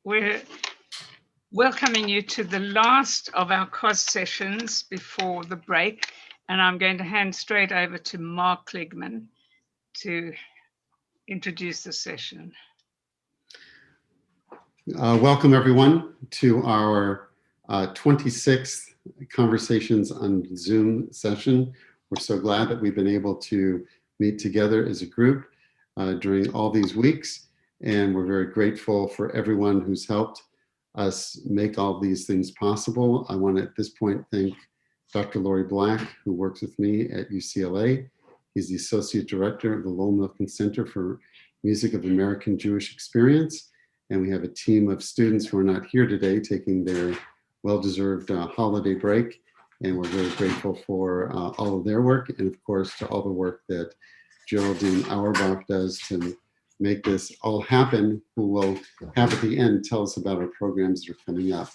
We're welcoming you to the last of our COZ sessions before the break, and I'm going to hand straight over to Mark Klezmer to introduce the session. Welcome everyone to our 26th Conversations on Zoom session. We're so glad that we've been able to meet together as a group during all these weeks, and we're very grateful for everyone who's helped us make all these things possible. I want to at this point thank Dr. Lori Black, who works with me at UCLA. He's the Associate Director of the Lowell Milken Center for Music of American Jewish Experience. And we have a team of students who are not here today taking their well-deserved holiday break. And we're very grateful for all of their work, and of course to all the work that Geraldine Auerbach does to make this all happen, who will have at the end tell us about our programs that are coming up.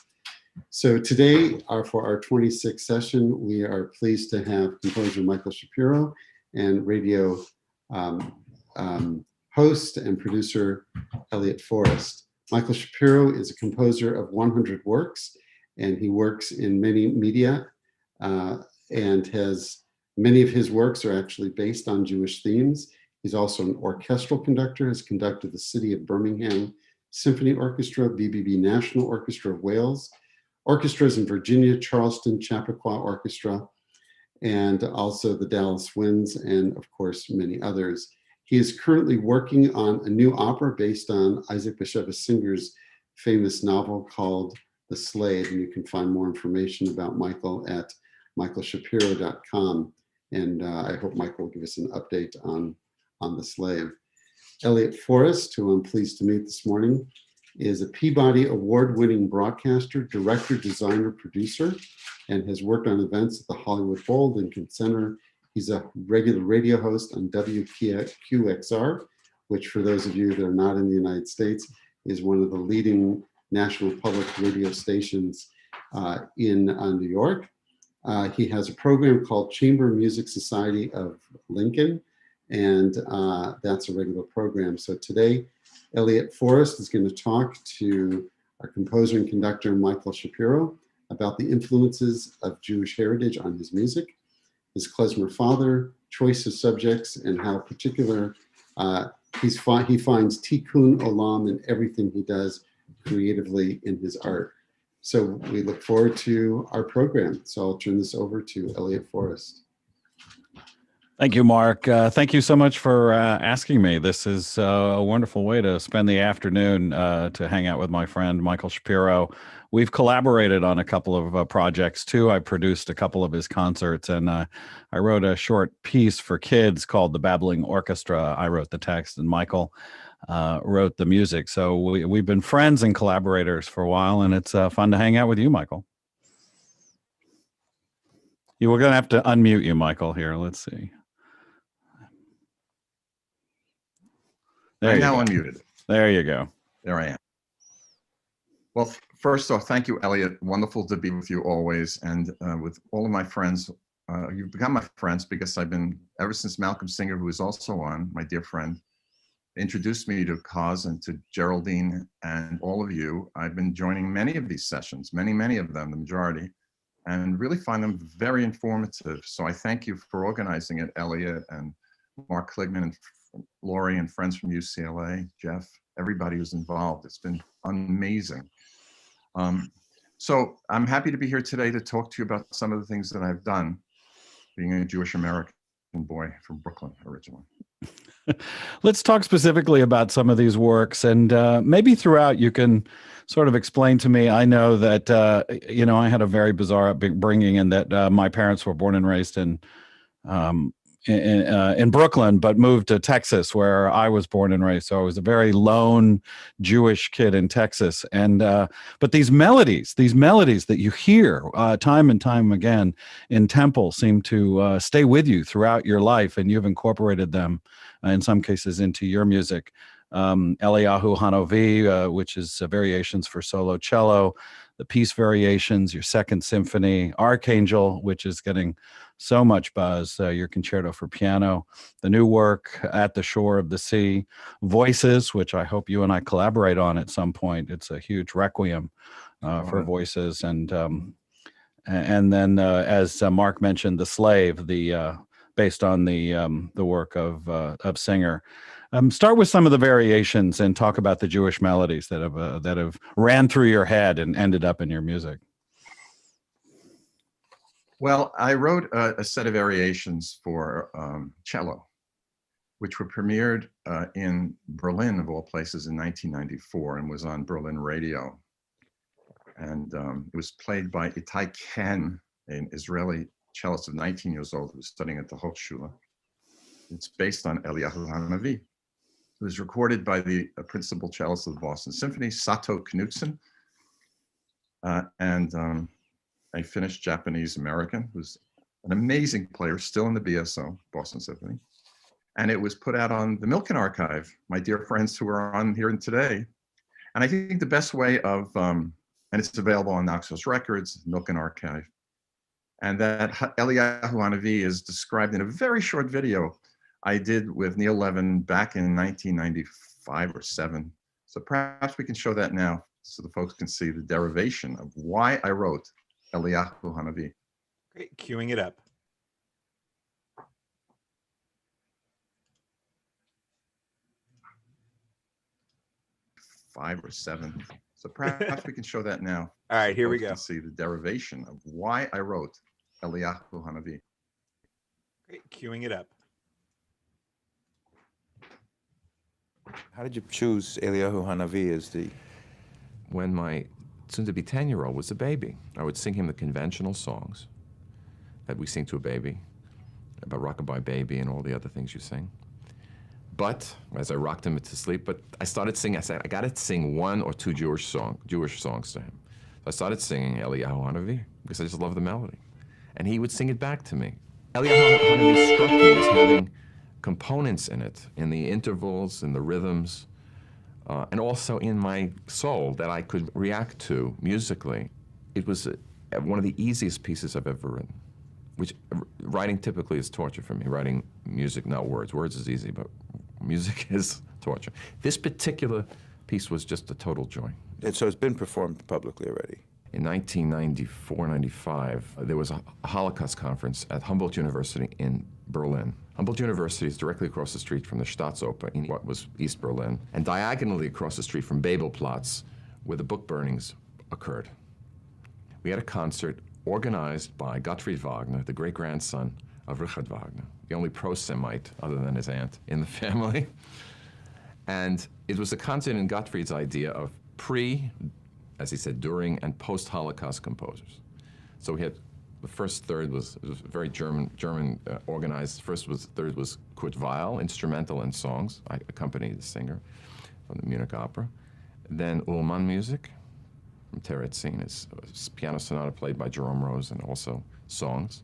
So today, for our 26th session, we are pleased to have composer Michael Shapiro and radio host and producer Elliott Forrest. Michael Shapiro is a composer of 100 works, and he works in many media, and many of his works are actually based on Jewish themes. He's also an orchestral conductor, has conducted the City of Birmingham Symphony Orchestra, BBB National Orchestra of Wales, orchestras in Virginia, Charleston, Chappaqua Orchestra, and also the Dallas Winds, and of course, many others. He is currently working on a new opera based on Isaac Bashevis Singer's famous novel called The Slave, and you can find more information about Michael at michaelshapiro.com. And I hope Michael will give us an update on The Slave. Elliott Forrest, who I'm pleased to meet this morning, is a Peabody Award-winning broadcaster, director, designer, producer, and has worked on events at the Hollywood Bowl, Lincoln Center. He's a regular radio host on WQXR, which for those of you that are not in the United States, is one of the leading national public radio stations in New York. He has a program called Chamber Music Society of Lincoln, and that's a regular program. So today, Elliott Forrest is going to talk to our composer and conductor, Michael Shapiro, about the influences of Jewish heritage on his music, his Klezmer father, choice of subjects, and how particular he finds Tikkun Olam in everything he does creatively in his art. So we look forward to our program. So I'll turn this over to Elliott Forrest. Thank you, Mark. Thank you so much for asking me. This is a wonderful way to spend the afternoon to hang out with my friend, Michael Shapiro. We've collaborated on a couple of projects too. I produced a couple of his concerts, and I wrote a short piece for kids called The Babbling Orchestra. I wrote the text, and Michael wrote the music. So we've been friends and collaborators for a while, and it's fun to hang out with you, Michael. You were going to have to unmute you, Michael, here. Let's see. I'm now unmuted. There you go. There I am. Well, first off, thank you, Elliott. Wonderful to be with you always, and with all of my friends. You've become my friends because I've been, ever since Malcolm Singer, who is also on, my dear friend, introduced me to COZ and to Geraldine and all of you. I've been joining many of these sessions, many of them, the majority, and really find them very informative. So I thank you for organizing it, Elliott and Mark Klezmer and Lori and friends from UCLA, Jeff, everybody who's involved. It's been amazing. So I'm happy to be here today to talk to you about some of the things that I've done, being a Jewish American boy from Brooklyn originally. Let's talk specifically about some of these works, and maybe throughout you can sort of explain to me. I know that, I had a very bizarre upbringing in that my parents were born and raised in Brooklyn, but moved to Texas, where I was born and raised. So I was a very lone Jewish kid in Texas. And but these melodies that you hear time and time again in temple seem to stay with you throughout your life, and you've incorporated them in some cases into your music. Eliyahu Hanovi, which is variations for solo cello, the Peace Variations, your Second Symphony, Archangel, which is getting so much buzz, your Concerto for Piano, the new work, At the Shore of the Sea, Voices, which I hope you and I collaborate on at some point. It's a huge requiem for voices. And then, as Mark mentioned, The Slave, based on the work of Singer. Start with some of the variations and talk about the Jewish melodies that have ran through your head and ended up in your music. Well, I wrote a set of variations for cello, which were premiered in Berlin, of all places, in 1994 and was on Berlin radio. And it was played by Itai Ken, an Israeli cellist of 19 years old who was studying at the Hochschule. It's based on Eliyahu Hanavi. It was recorded by the principal cellist of the Boston Symphony, Sato Knudsen, and a Finnish Japanese American who's an amazing player, still in the BSO, Boston Symphony. And it was put out on the Milken Archive, my dear friends who are on here today. And I think the best way of, and it's available on Naxos Records, Milken Archive, and that Eliyahu Hanavi is described in a very short video I did with Neil Levin back in 1995 or 7. So perhaps we can show that now so the folks can see the derivation of why I wrote Eliyahu Hanavi. Great, queuing it up. Five or 7. So perhaps we can show that now. All right, here we folks go. can see the derivation of why I wrote Eliyahu Hanavi. Great, queuing it up. How did you choose Eliyahu Hanavi as the... When my soon-to-be 10-year-old was a baby, I would sing him the conventional songs that we sing to a baby, about Rockabye Baby and all the other things you sing. But, as I rocked him to sleep, I started singing, I said, I gotta sing 1 or 2 Jewish songs to him. So I started singing Eliyahu Hanavi, because I just love the melody. And he would sing it back to me. Eliyahu Hanavi struck me as having components in it, in the intervals, in the rhythms, and also in my soul that I could react to musically. It was one of the easiest pieces I've ever written, which writing typically is torture for me. Writing music, not words. Words is easy, but music is torture. This particular piece was just a total joy. And so it's been performed publicly already. In 1994, 95, there was a Holocaust conference at Humboldt University in Berlin. Humboldt University is directly across the street from the Staatsoper in what was East Berlin, and diagonally across the street from Babelplatz, where the book burnings occurred. We had a concert organized by Gottfried Wagner, the great-grandson of Richard Wagner, the only pro-Semite, other than his aunt, in the family. And it was a concert in Gottfried's idea of as he said, during and post-Holocaust composers. So we had the first third was very German organized. Third was Kurt Weill, instrumental and songs. I accompanied the singer from the Munich Opera. Then Ullmann music from Teretzin, is piano sonata played by Jerome Rose, and also songs.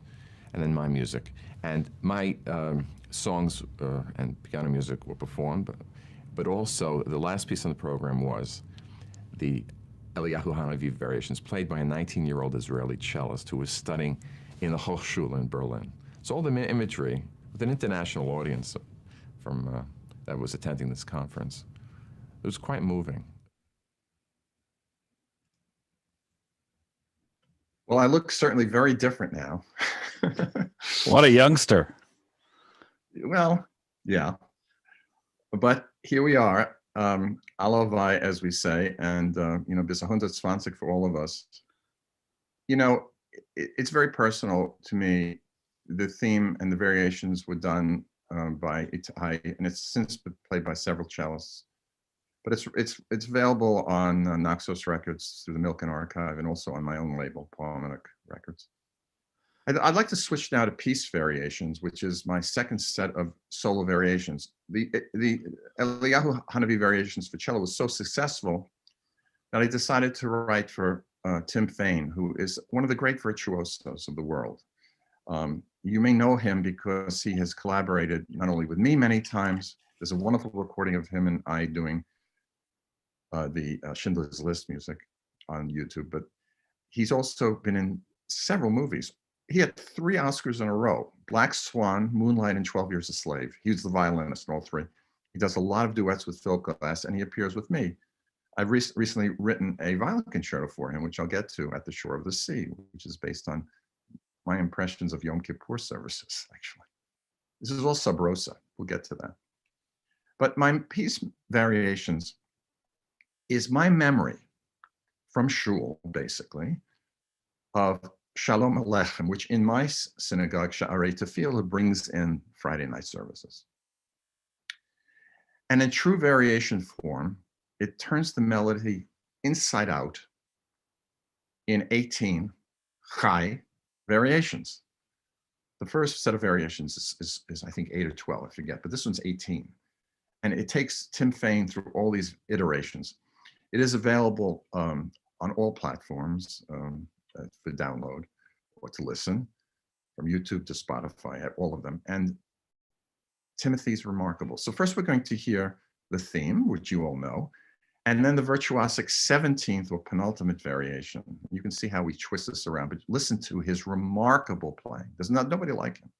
And then my music. And my songs and piano music were performed, but also the last piece on the program was the Eliyahu Hanavi variations, played by a 19-year-old Israeli cellist who was studying in the Hochschule in Berlin. So all the imagery with an international audience from that was attending this conference. It was quite moving. Well, I look certainly very different now. What a youngster. Well, yeah. But here we are. Alavai, as we say, and bis 120 for all of us. It's very personal to me. The theme and the variations were done by Itai, and it's since been played by several cellists. But it's available on Naxos Records through the Milken Archive, and also on my own label, Palminic Records. I'd like to switch now to piece variations, which is my second set of solo variations. The Eliyahu Hanavi variations for cello was so successful that I decided to write for Tim Fain, who is one of the great virtuosos of the world. You may know him because he has collaborated not only with me many times, There's a wonderful recording of him and I doing the Schindler's List music on YouTube, but he's also been in several movies. He had 3 Oscars in a row: Black Swan, Moonlight, and 12 Years a Slave. He was the violinist in all 3. He does a lot of duets with Phil Glass, and he appears with me. I've recently written a violin concerto for him, which I'll get to, At the Shore of the Sea, which is based on my impressions of Yom Kippur services, actually. This is all sub rosa. We'll get to that. But my piece, Variations, is my memory from shul, basically, of Shalom Aleichem, which in my synagogue, Sha'arei Tefillah, brings in Friday night services. And in true variation form, it turns the melody inside out in 18 chai variations. The first set of variations is I think 8 or 12, I forget, but this one's 18. And it takes Tim Fain through all these iterations. It is available on all platforms for download or to listen, from YouTube to Spotify, all of them. And Timothy's remarkable. So first we're going to hear the theme, which you all know, and then the virtuosic 17th or penultimate variation. You can see how we twist this around, but listen to his remarkable playing. There's nobody like him.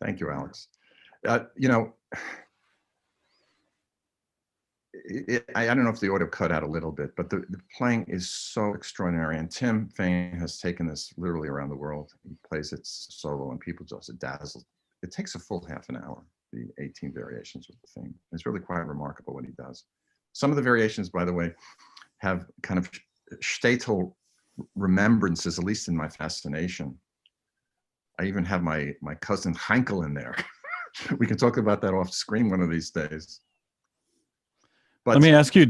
Thank you, Alex. You know, I don't know if the audio cut out a little bit, but the playing is so extraordinary. And Tim Fain has taken this literally around the world. He plays it solo and people just dazzled. It takes a full half an hour, the 18 variations with the theme. It's really quite remarkable what he does. Some of the variations, by the way, have kind of shtetl remembrances, at least in my fascination. I even have my cousin Heinkel in there. We can talk about that off screen one of these days. But let me ask you,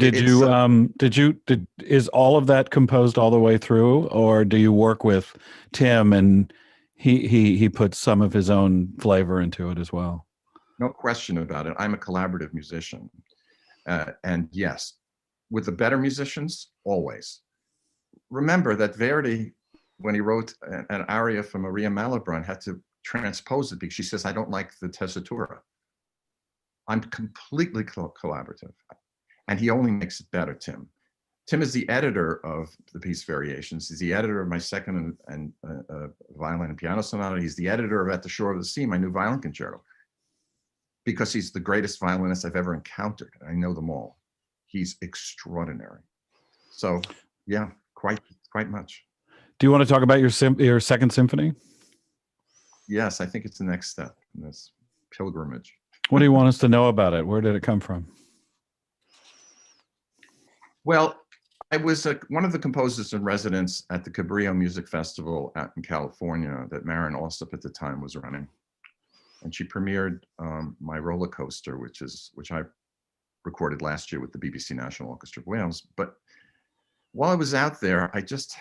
is all of that composed all the way through, or do you work with Tim and he puts some of his own flavor into it as well? No question about it. I'm a collaborative musician. And yes, with the better musicians, always. Remember that Verdi, when he wrote an aria for Maria Malibran, had to transpose it because she says, I don't like the tessitura. I'm completely collaborative. And he only makes it better, Tim. Tim is the editor of the Piece Variations. He's the editor of my second and violin and piano sonata. He's the editor of At the Shore of the Sea, my new violin concerto, because he's the greatest violinist I've ever encountered. I know them all. He's extraordinary. So yeah, quite much. Do you want to talk about your second symphony? Yes, I think it's the next step in this pilgrimage. What do you want us to know about it? Where did it come from? Well, I was one of the composers in residence at the Cabrillo Music Festival out in California that Maren Alsop at the time was running. And she premiered my Roller Coaster, which I recorded last year with the BBC National Orchestra of Wales. But while I was out there, I just,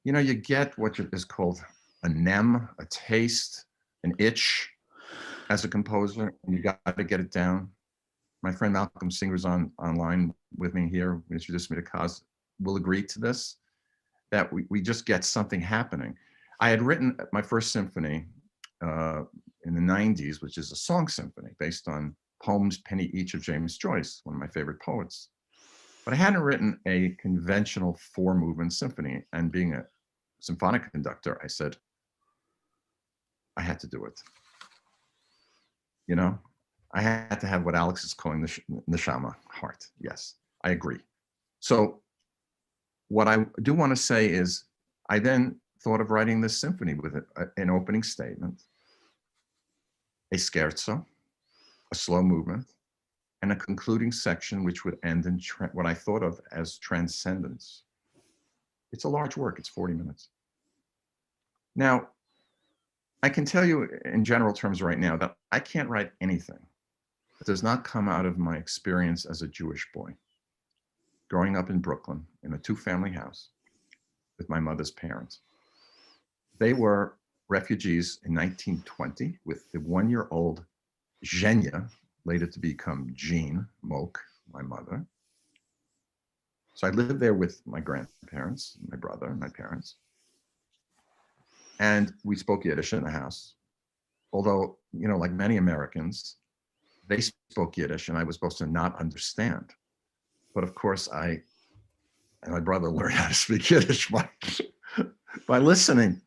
you get what is called a nem, a taste, an itch as a composer, and you got to get it down. My friend Malcolm Singer's online with me here, who introduced me to COZ, will agree to this, that we just get something happening. I had written my first symphony in the 90s, which is a song symphony based on poems, penny each, of James Joyce, one of my favorite poets. But I hadn't written a conventional 4-movement symphony, and being a symphonic conductor, I said, I had to do it. I had to have what Alex is calling the neshama, heart. Yes, I agree. So what I do want to say is I then thought of writing this symphony with an opening statement, a scherzo, a slow movement, and a concluding section which would end in what I thought of as transcendence. It's a large work. It's 40 minutes. Now, I can tell you in general terms right now that I can't write anything that does not come out of my experience as a Jewish boy, growing up in Brooklyn in a 2-family house with my mother's parents. They were refugees in 1920 with the 1-year-old Zhenya, later to become Jean Moak, my mother. So I lived there with my grandparents, my brother, and my parents. And we spoke Yiddish in the house. Although, like many Americans, they spoke Yiddish and I was supposed to not understand. But of course, I and my brother learned how to speak Yiddish by listening.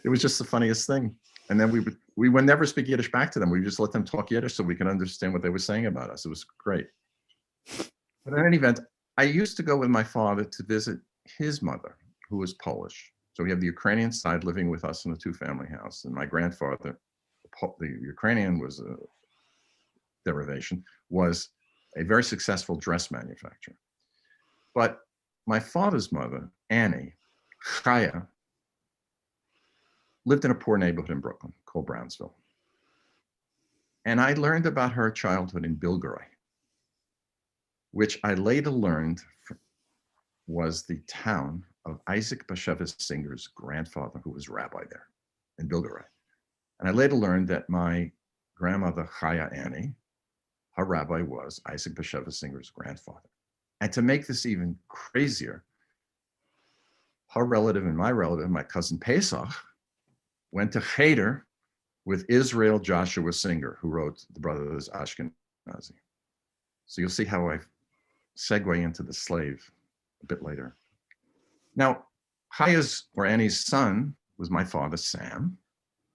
It was just the funniest thing. And then we would never speak Yiddish back to them. We just let them talk Yiddish so we could understand what they were saying about us. It was great. But in any event, I used to go with my father to visit his mother, who was Polish. So we have the Ukrainian side living with us in a 2-family house. And my grandfather, the Ukrainian was a derivation, was a very successful dress manufacturer. But my father's mother, Annie, Chaya, lived in a poor neighborhood in Brooklyn called Brownsville. And I learned about her childhood in Bilgeroy, which I later learned was the town of Isaac Bashevis Singer's grandfather, who was rabbi there in Bilgeroy. And I later learned that my grandmother, Chaya Annie, her rabbi was Isaac Bashevis Singer's grandfather. And to make this even crazier, her relative and my relative, my cousin Pesach, went to Cheder with Israel Joshua Singer, who wrote The Brothers Ashkenazi. So you'll see how I segue into the slave a bit later. Now, Chaya's, or Annie's son, was my father, Sam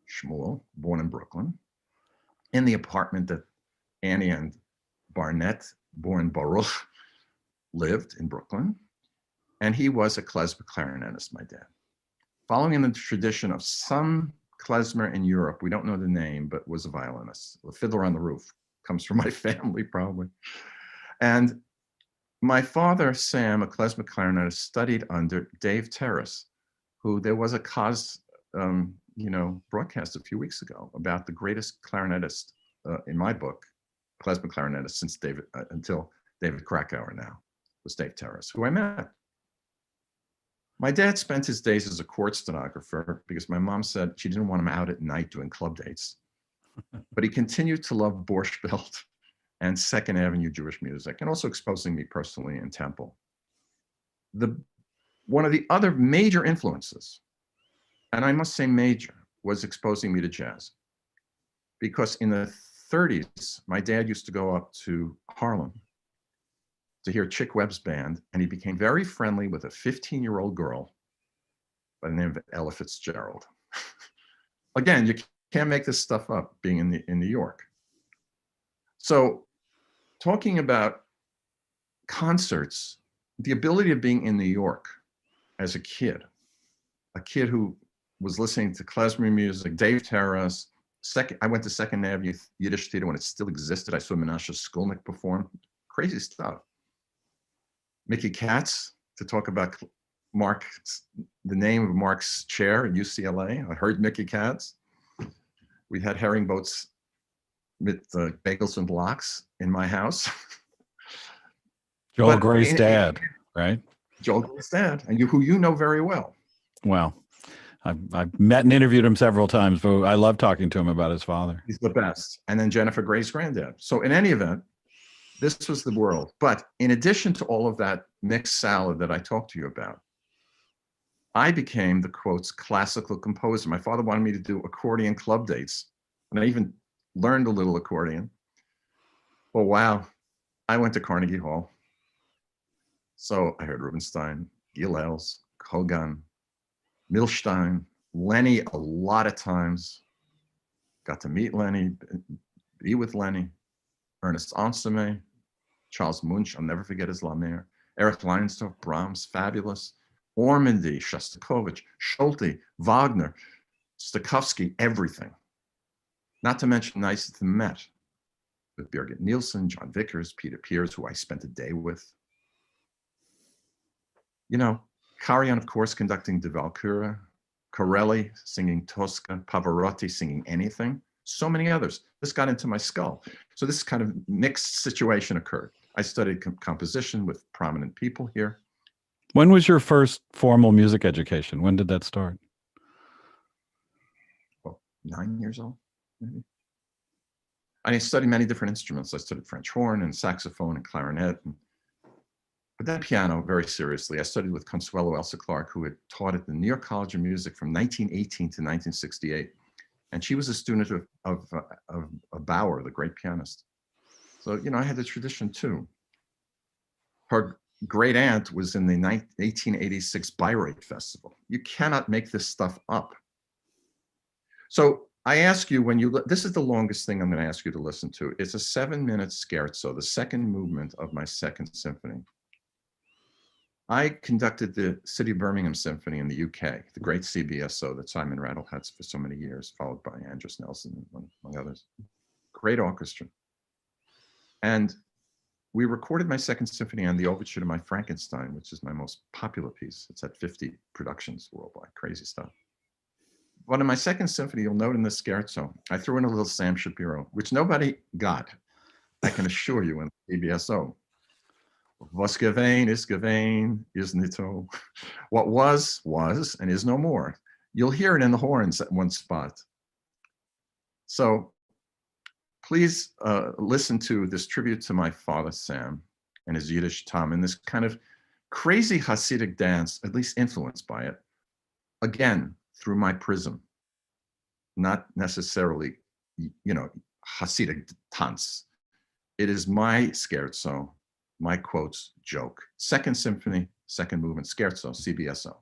Shmuel, born in Brooklyn, in the apartment that Annie and Barnett, born Baruch, lived in Brooklyn. And he was a klezmer clarinetist, my dad. Following in the tradition of some klezmer in Europe, we don't know the name, but was a violinist. The Fiddler on the Roof comes from my family, probably. And my father, Sam, a klezmer clarinetist, studied under Dave Terrace, who there was a COZ broadcast a few weeks ago about the greatest clarinetist in my book, klezmer clarinetist since until David Krakauer now, was Dave Terrace, who I met. My dad spent his days as a court stenographer because my mom said she didn't want him out at night doing club dates. But he continued to love Borscht Belt and Second Avenue Jewish music, and also exposing me personally in Temple. One of the other major influences, and I must say major, was exposing me to jazz. Because in the 30s, my dad used to go up to Harlem to hear Chick Webb's band, and he became very friendly with a 15-year-old girl by the name of Ella Fitzgerald. Again, you can't make this stuff up being in New York. So talking about concerts, the ability of being in New York as a kid who was listening to klezmer music, Dave Terrace. I went to Second Avenue Yiddish Theater when it still existed. I saw Menashe Skolnick perform. Crazy stuff. Mickey Katz, to talk about the name of Mark's chair at UCLA. I heard Mickey Katz. We had herring boats with bagels and lox in my house. Joel Gray's dad, right? Joel Gray's dad, and who you know very well. Well, I've met and interviewed him several times, but I love talking to him about his father. He's the best. And then Jennifer Gray's granddad. So in any event, this was the world. But in addition to all of that mixed salad that I talked to you about, I became the, quotes, classical composer. My father wanted me to do accordion club dates, and I even learned a little accordion. Well, wow, I went to Carnegie Hall. So I heard Rubinstein, Gilels, Kogan, Milstein, Lenny a lot of times. Got to meet Lenny, be with Lenny, Ernest Ansermet, Charles Munch, I'll never forget his La Mer, Erich Leinsdorf, Brahms, fabulous, Ormandy, Shostakovich, Schulte, Wagner, Stokowski, everything. Not to mention nights at the Met with Birgit Nielsen, John Vickers, Peter Pears, who I spent a day with. You know, Karajan, of course, conducting De Valcura, Corelli singing Tosca, Pavarotti singing anything, so many others. This got into my skull. So this kind of mixed situation occurred. I studied composition with prominent people here. When was your first formal music education? When did that start? Well, 9 years old, maybe. I studied many different instruments. I studied French horn and saxophone and clarinet. But then piano, very seriously. I studied with Consuelo Elsa Clark, who had taught at the New York College of Music from 1918 to 1968. And she was a student of Bauer, the great pianist. So, you know, I had the tradition too. Her great aunt was in the 1886 Bayreuth Festival. You cannot make this stuff up. So I ask you, this is the longest thing I'm going to ask you to listen to. It's a 7-minute scherzo, the second movement of my second symphony. I conducted the City of Birmingham Symphony in the UK, the great CBSO that Simon Rattle had for so many years, followed by Andros Nelson, among others. Great orchestra. And we recorded my second symphony on the overture to my Frankenstein, which is my most popular piece. It's at 50 productions worldwide, crazy stuff. But in my second symphony, you'll note in the scherzo, I threw in a little Sam Shapiro, which nobody got, I can assure you, in the CBSO. Was gewesen is gewesen, is nito. What was, and is no more. You'll hear it in the horns at one spot. So please listen to this tribute to my father, Sam, and his Yiddish Tom, in this kind of crazy Hasidic dance, at least influenced by it, again, through my prism, not necessarily, you know, Hasidic tanz. It is my scherzo, my quotes, joke. Second symphony, second movement, scherzo, CBSO.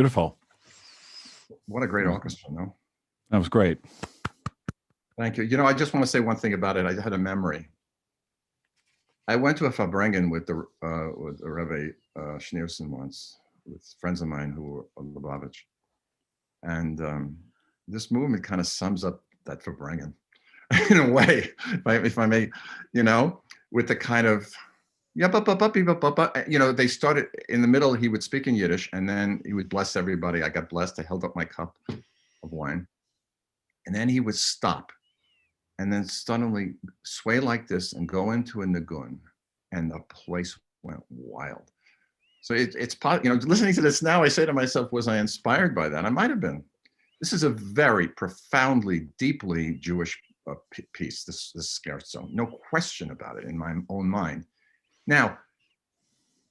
beautiful. What a great orchestra, no? That was great. Thank you. You know, I just want to say one thing about it. I had a memory. I went to a Farbrengen with Rebbe Schneerson once, with friends of mine who were on Lubavitch. And this movement kind of sums up that Farbrengen in a way, if I may, you know, with the kind of, you know, they started in the middle, he would speak in Yiddish and then he would bless everybody. I got blessed. I held up my cup of wine. And then he would stop and then suddenly sway like this and go into a nigun, and the place went wild. So it's, you know, listening to this now, I say to myself, was I inspired by that? I might have been. This is a very profoundly, deeply Jewish piece, this scherzo, no question about it in my own mind. Now,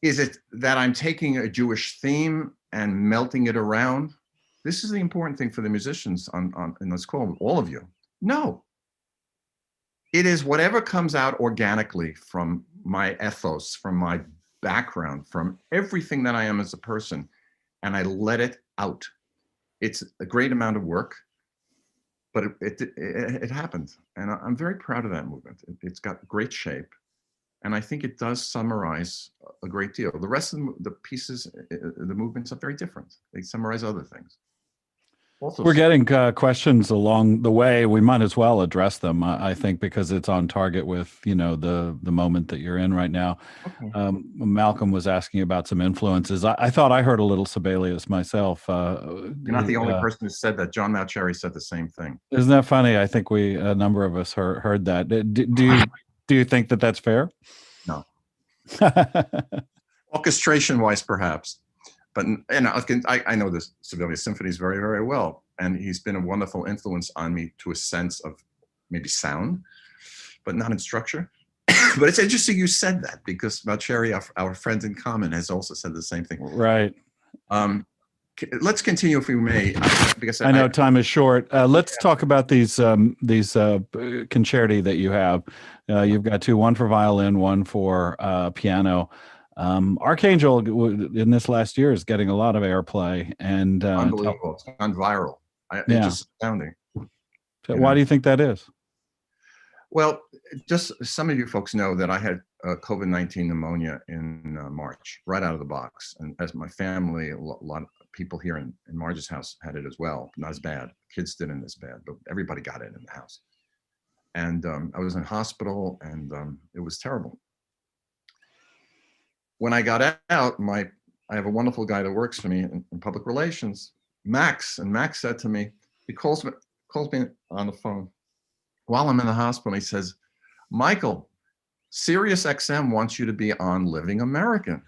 is it that I'm taking a Jewish theme and melting it around? This is the important thing for the musicians in this call, all of you. No. It is whatever comes out organically from my ethos, from my background, from everything that I am as a person, and I let it out. It's a great amount of work, but it happened. And I'm very proud of that movement. It's got great shape. And I think it does summarize a great deal. The rest of the pieces, the movements are very different. They summarize other things. Also, we're getting questions along the way. We might as well address them, I think, because it's on target with, you know, the moment that you're in right now. Okay. Malcolm was asking about some influences. I thought I heard a little Sibelius myself. You're not the only person who said that. John Mauceri said the same thing. Isn't that funny? I think a number of us heard that. Do you think that that's fair? No. Orchestration wise, perhaps. But I know the Sibelius symphonies very, very well. And he's been a wonderful influence on me to a sense of maybe sound, but not in structure. But it's interesting you said that, because Mauceri, our friend in common, has also said the same thing. Right. Let's continue if we may, because I know time is short. Let's talk about these concerti that you have. You've got two, one for violin, one for piano. Archangel in this last year is getting a lot of airplay, and unbelievable. It's gone viral. It's just astounding. So why do you think that is? Well, just some of you folks know that I had COVID-19 pneumonia in March, right out of the box. And as my family, a lot of people here in Marge's house had it as well. Not as bad. Kids didn't as bad, but everybody got it in the house. And I was in hospital, and it was terrible. When I got out, I have a wonderful guy that works for me in public relations, Max. And Max said to me, he calls me on the phone while I'm in the hospital. He says, Michael, Sirius XM wants you to be on Living American.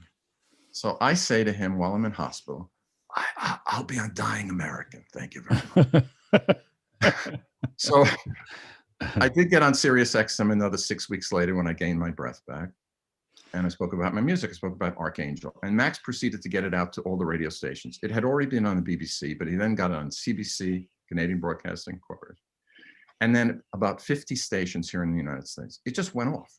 So I say to him while I'm in hospital, I'll be on Dying American. Thank you very much. So I did get on Sirius XM another 6 weeks later when I gained my breath back. And I spoke about my music. I spoke about Archangel. And Max proceeded to get it out to all the radio stations. It had already been on the BBC, but he then got it on CBC, Canadian Broadcasting Corporation. And then about 50 stations here in the United States. It just went off.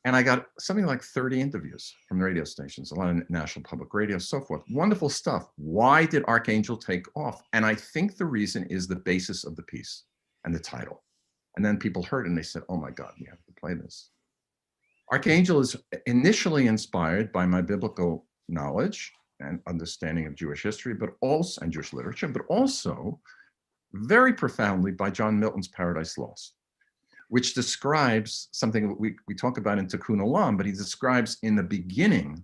And I got something like 30 interviews from the radio stations, a lot of National Public Radio, so forth. Wonderful stuff. Why did Archangel take off? And I think the reason is the basis of the piece and the title. And then people heard it and they said, oh my God, we have to play this. Archangel is initially inspired by my biblical knowledge and understanding of Jewish history, but also, and Jewish literature, but also very profoundly by John Milton's Paradise Lost, which describes something we talk about in Tikkun Olam, but he describes in the beginning,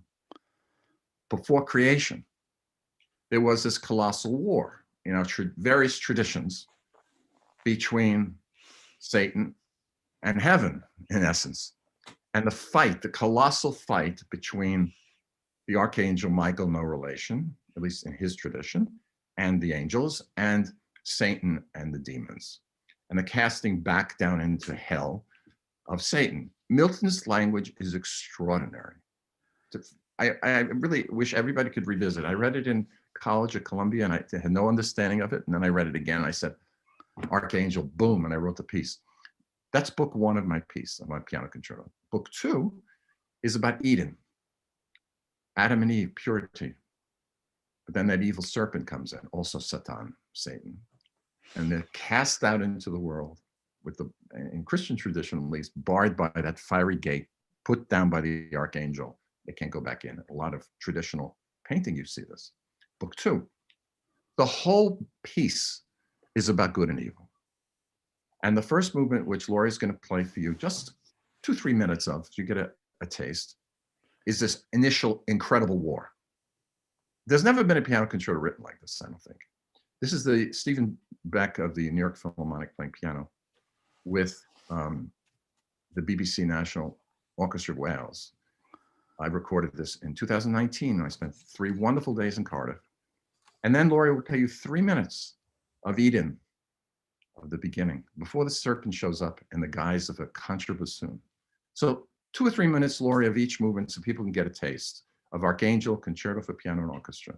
before creation, there was this colossal war in our various traditions between Satan and heaven, in essence. And the fight, the colossal fight between the Archangel Michael, no relation, at least in his tradition, and the angels, and Satan and the demons, and the casting back down into hell of Satan. Milton's language is extraordinary. I really wish everybody could revisit. I read it in college at Columbia, and I had no understanding of it. And then I read it again, and I said, Archangel, boom, and I wrote the piece. That's book one of my piece, of my piano concerto. Book two is about Eden, Adam and Eve, purity. But then that evil serpent comes in, also Satan, Satan, and they're cast out into the world with the, in Christian tradition at least, barred by that fiery gate, put down by the archangel. They can't go back in. A lot of traditional painting, you see this. Book 2, the whole piece is about good and evil. And the first movement, which Laurie's going to play for you just 2-3 minutes of, so you get a taste, is this initial incredible war. There's never been a piano concerto written like this, I don't think. This is the Stephen Beck of the New York Philharmonic playing piano with the BBC National Orchestra of Wales. I recorded this in 2019. I spent 3 wonderful days in Cardiff. And then Laurie will play you 3 minutes of Eden, of the beginning, before the serpent shows up in the guise of a contrabassoon. So 2 or 3 minutes, Laurie, of each movement so people can get a taste of Archangel Concerto for Piano and Orchestra.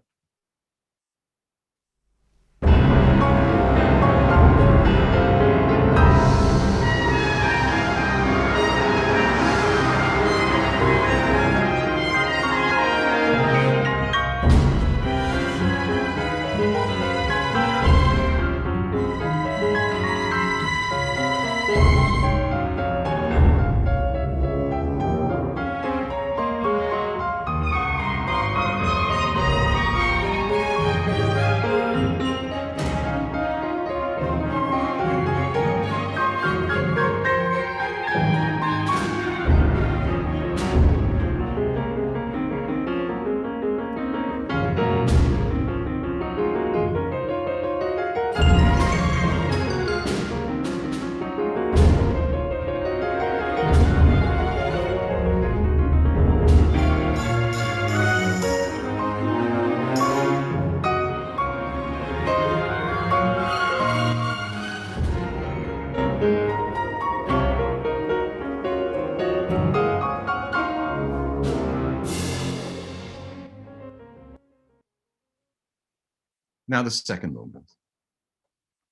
Now the second movement.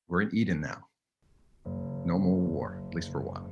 We're in Eden now. No more war, at least for a while.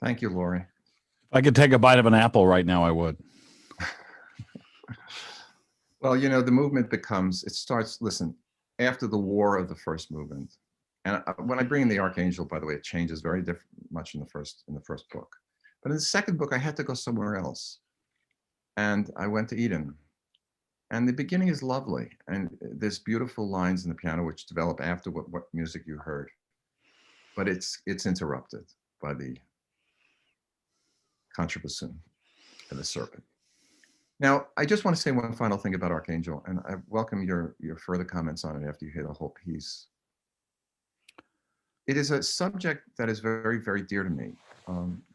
Thank you, Laurie. If I could take a bite of an apple right now, I would. Well, you know, the movement becomes, it starts, listen, after the war of the first movement. And when I bring in the Archangel, by the way, it changes very much in the first book. But in the second book, I had to go somewhere else. And I went to Eden. And the beginning is lovely. And there's beautiful lines in the piano which develop after what music you heard. But it's interrupted by the contrabassoon and the serpent. Now, I just want to say one final thing about Archangel, and I welcome your further comments on it after you hear the whole piece. It is a subject that is very, very dear to me,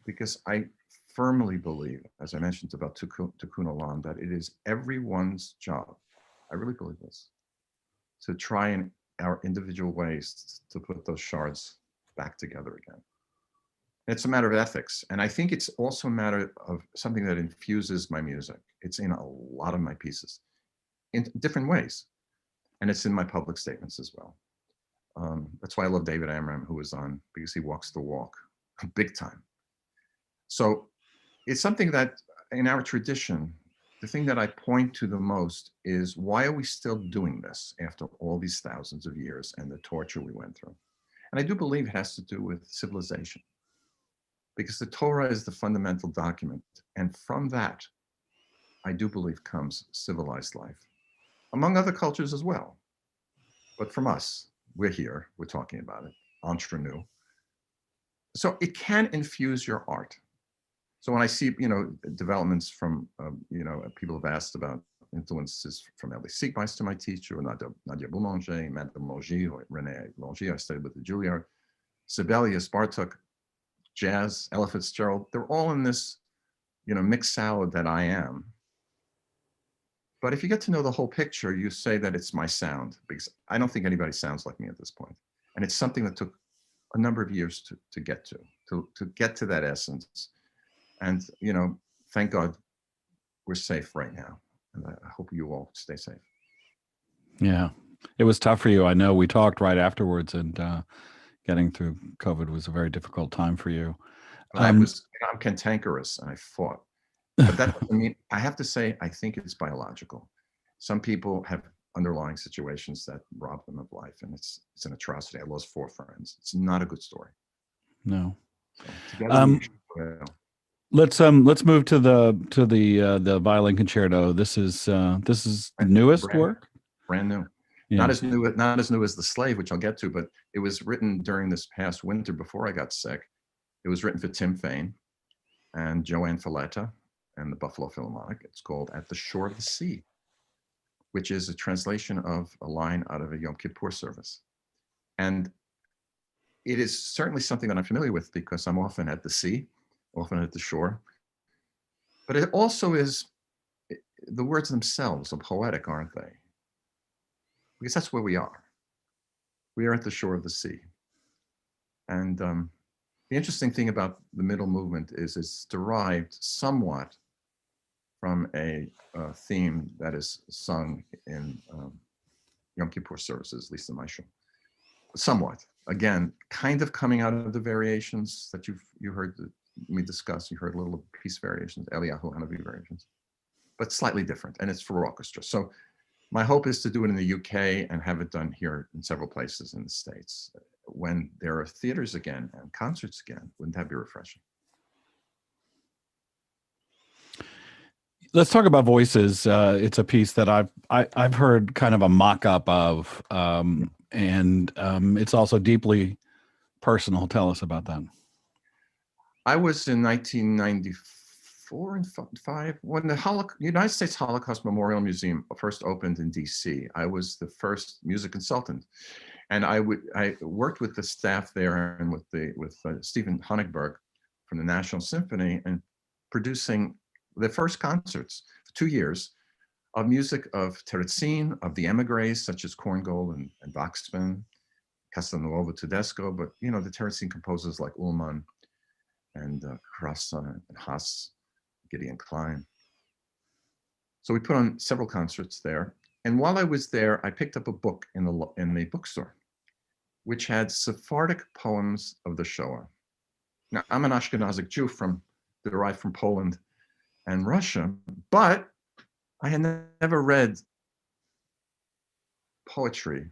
because I firmly believe, as I mentioned about Tikkun Olam, that it is everyone's job. I really believe this, to try in our individual ways to put those shards back together again. It's a matter of ethics. And I think it's also a matter of something that infuses my music. It's in a lot of my pieces in different ways. And it's in my public statements as well. That's why I love David Amram, who was on, because he walks the walk big time. So it's something that in our tradition, the thing that I point to the most is, why are we still doing this after all these thousands of years and the torture we went through? And I do believe it has to do with civilization, because the Torah is the fundamental document. And from that, I do believe comes civilized life, among other cultures as well. But from us, we're here, we're talking about it, entre nous. So it can infuse your art. So when I see, developments from, people have asked about influences from Ellie Seekmeister, my teacher, or Nadia Boulanger, Madame Longy, or Renee Longy, I studied with the Juilliard, Sibelius, Bartók, jazz, Ella Fitzgerald, they're all in this, mixed salad that I am. But if you get to know the whole picture, you say that it's my sound, because I don't think anybody sounds like me at this point. And it's something that took a number of years to get to that essence. And, thank God we're safe right now. And I hope you all stay safe. Yeah, it was tough for you. I know we talked right afterwards, and getting through COVID was a very difficult time for you. But I'm cantankerous and I fought. But that doesn't mean, I have to say, I think it's biological. Some people have underlying situations that rob them of life, and it's an atrocity. I lost 4 friends. It's not a good story. No. So together, let's move to the violin concerto. This is newest work? Brand new. Yeah. Not as new as The Slave, which I'll get to, but it was written during this past winter before I got sick. It was written for Tim Fain and Joanne Falletta and the Buffalo Philharmonic. It's called At the Shore of the Sea, which is a translation of a line out of a Yom Kippur service. And it is certainly something that I'm familiar with, because I'm often at the sea, often at the shore. But it also is, the words themselves are poetic, aren't they? Because that's where we are. We are at the shore of the sea. And the interesting thing about the middle movement is it's derived somewhat from a theme that is sung in Yom Kippur services, at least in my show. Somewhat, again, kind of coming out of the variations that you heard me discuss. You heard little piece variations, Eliyahu Hanavi variations, but slightly different, and it's for orchestra. So my hope is to do it in the UK and have it done here in several places in the States. When there are theaters again and concerts again, wouldn't that be refreshing? Let's talk about Voices. It's a piece that I've heard kind of a mock-up of, and it's also deeply personal. Tell us about that. I was in 1994 and 5 when the United States Holocaust Memorial Museum first opened in DC. I was the first music consultant, and I worked with the staff there and with Stephen Honigberg from the National Symphony, and producing the first concerts for 2 years of music of Terezin, of the emigres such as Korngold and Waxman, Castelnuovo Tedesco, but the Terezin composers like Ullmann and Krasa and Haas, Gideon Klein. So we put on several concerts there. And while I was there, I picked up a book in the bookstore, which had Sephardic poems of the Shoah. Now, I'm an Ashkenazic Jew derived from Poland and Russia, but I had never read poetry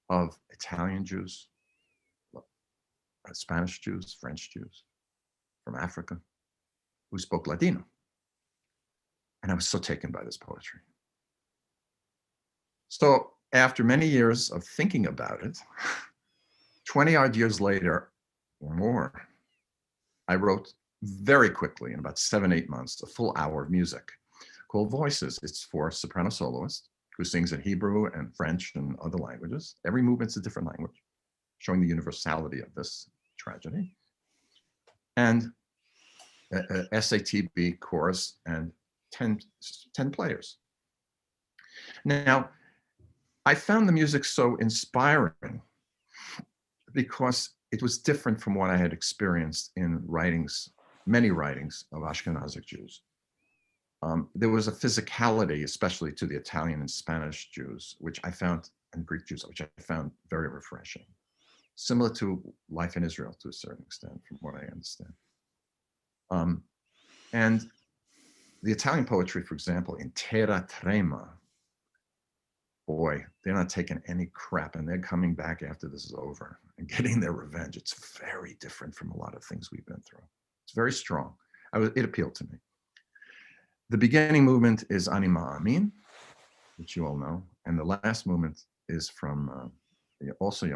of Italian Jews, Spanish Jews, French Jews from Africa who spoke Ladino. And I was so taken by this poetry. So after many years of thinking about it, 20 odd years later or more, I wrote very quickly, in about 7-8 months, a full hour of music called Voices. It's for a soprano soloist who sings in Hebrew and French and other languages. Every movement's a different language, showing the universality of this tragedy. And SATB chorus and 10 players. Now, I found the music so inspiring because it was different from what I had experienced in many writings of Ashkenazic Jews. There was a physicality, especially to the Italian and Spanish Jews, which I found, and Greek Jews, which I found very refreshing. Similar to life in Israel to a certain extent, from what I understand. And the Italian poetry, for example, in Terra Trema, boy, they're not taking any crap, and they're coming back after this is over and getting their revenge. It's very different from a lot of things we've been through. It's very strong. It appealed to me. The beginning movement is Anima Amin, which you all know, and the last movement is from also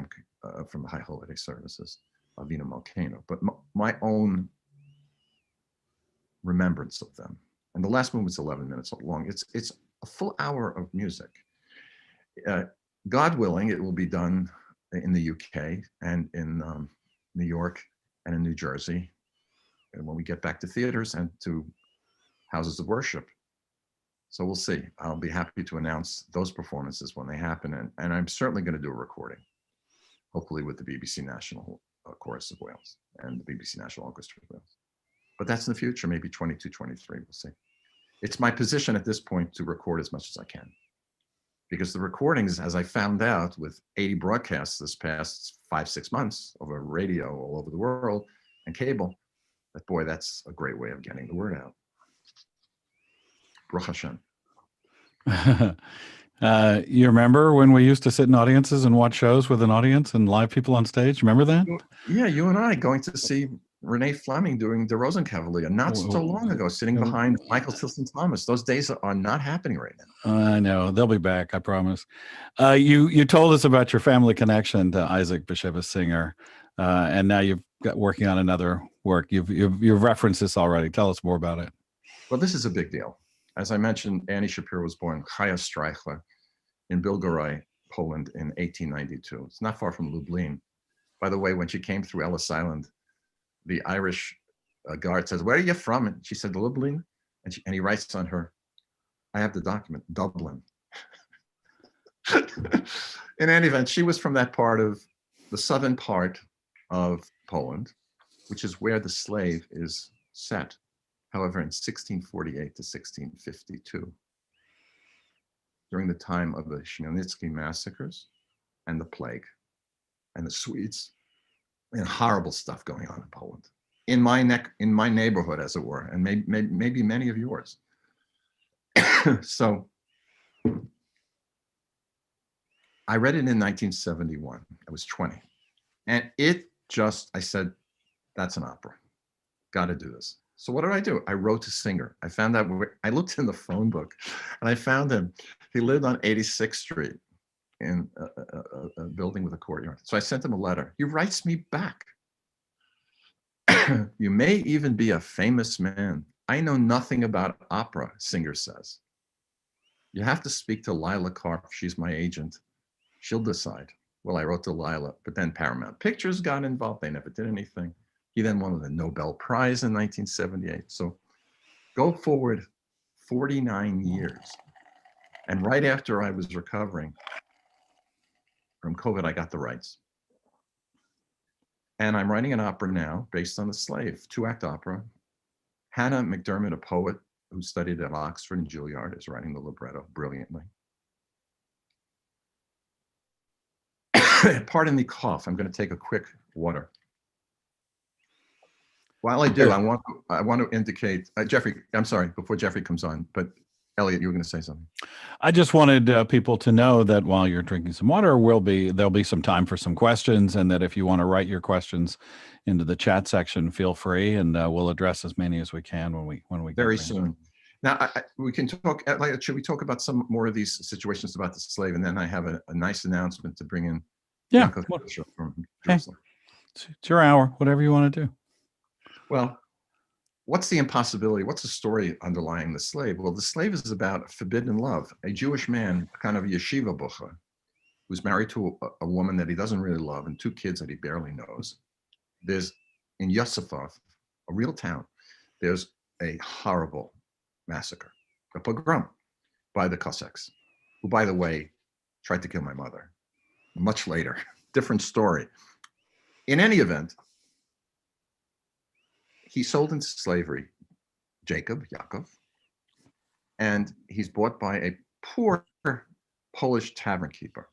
from the High Holiday Services, Avinu Malkeinu, but my own remembrance of them. And the last movement's 11 minutes long. It's a full hour of music. God willing, it will be done in the UK and in New York and in New Jersey, and when we get back to theaters and to houses of worship. So we'll see. I'll be happy to announce those performances when they happen, and I'm certainly going to do a recording, hopefully with the BBC National Chorus of Wales and the BBC National Orchestra of Wales. But that's in the future, maybe 22, 23, we'll see. It's my position at this point to record as much as I can, because the recordings, as I found out with 80 broadcasts this past 5-6 months over radio all over the world and cable, that boy, that's a great way of getting the word out. Baruch Hashem. You remember when we used to sit in audiences and watch shows with an audience and live people on stage? Remember that? Yeah, you and I going to see Renee Fleming doing the Rosenkavalier not so long ago, sitting behind Michael Tilson Thomas. Those days are not happening right now. I know. They'll be back, I promise. You told us about your family connection to Isaac Bashevis Singer, and now you've got working on another work. You've referenced this already. Tell us more about it. Well, this is a big deal. As I mentioned, Annie Shapiro was born Chaya Streichler in Bilgoraj, Poland in 1892. It's not far from Lublin. By the way, when she came through Ellis Island, the Irish guard says, "Where are you from?" And she said, "Lublin." And he writes on her, I have the document, Dublin. In any event, she was from that part of the southern part of Poland, which is where the slave is set. However, in 1648 to 1652, during the time of the Chmielnicki massacres and the plague and the Swedes, and horrible stuff going on in Poland, in my neighborhood, as it were, and maybe many of yours. So I read it in 1971. I was 20, and I said, that's an opera. Got to do this. So what did I do? I wrote to Singer. I found out, I looked in the phone book and I found him. He lived on 86th Street in a building with a courtyard. So I sent him a letter. He writes me back. You may even be a famous man. I know nothing about opera, Singer says. You have to speak to Lila Karp. She's my agent. She'll decide. Well, I wrote to Lila, but then Paramount Pictures got involved. They never did anything. He then won the Nobel Prize in 1978. So go forward 49 years. And right after I was recovering from COVID, I got the rights. And I'm writing an opera now based on The Slave, 2-act opera. Hannah McDermott, a poet who studied at Oxford and Juilliard, is writing the libretto brilliantly. Pardon the cough. I'm going to take a quick water. While I do, I want to indicate, Jeffrey, I'm sorry, before Jeffrey comes on, but Elliott, you were going to say something. I just wanted people to know that while you're drinking some water, there'll be some time for some questions, and that if you want to write your questions into the chat section, feel free, and we'll address as many as we can when we very get soon. Now, we can talk. Should we talk about some more of these situations about the slave, and then I have a nice announcement to bring in. Yeah, from hey, it's your hour. Whatever you want to do. Well, what's the impossibility? What's the story underlying the slave? Well, the slave is about forbidden love. A Jewish man, kind of a yeshiva bucher, who's married to a woman that he doesn't really love and 2 kids that he barely knows. There's, in Yosefov, a real town, there's a horrible massacre, a pogrom by the Cossacks, who, by the way, tried to kill my mother much later. Different story. In any event, he sold into slavery, Yaakov, and he's bought by a poor Polish tavern keeper.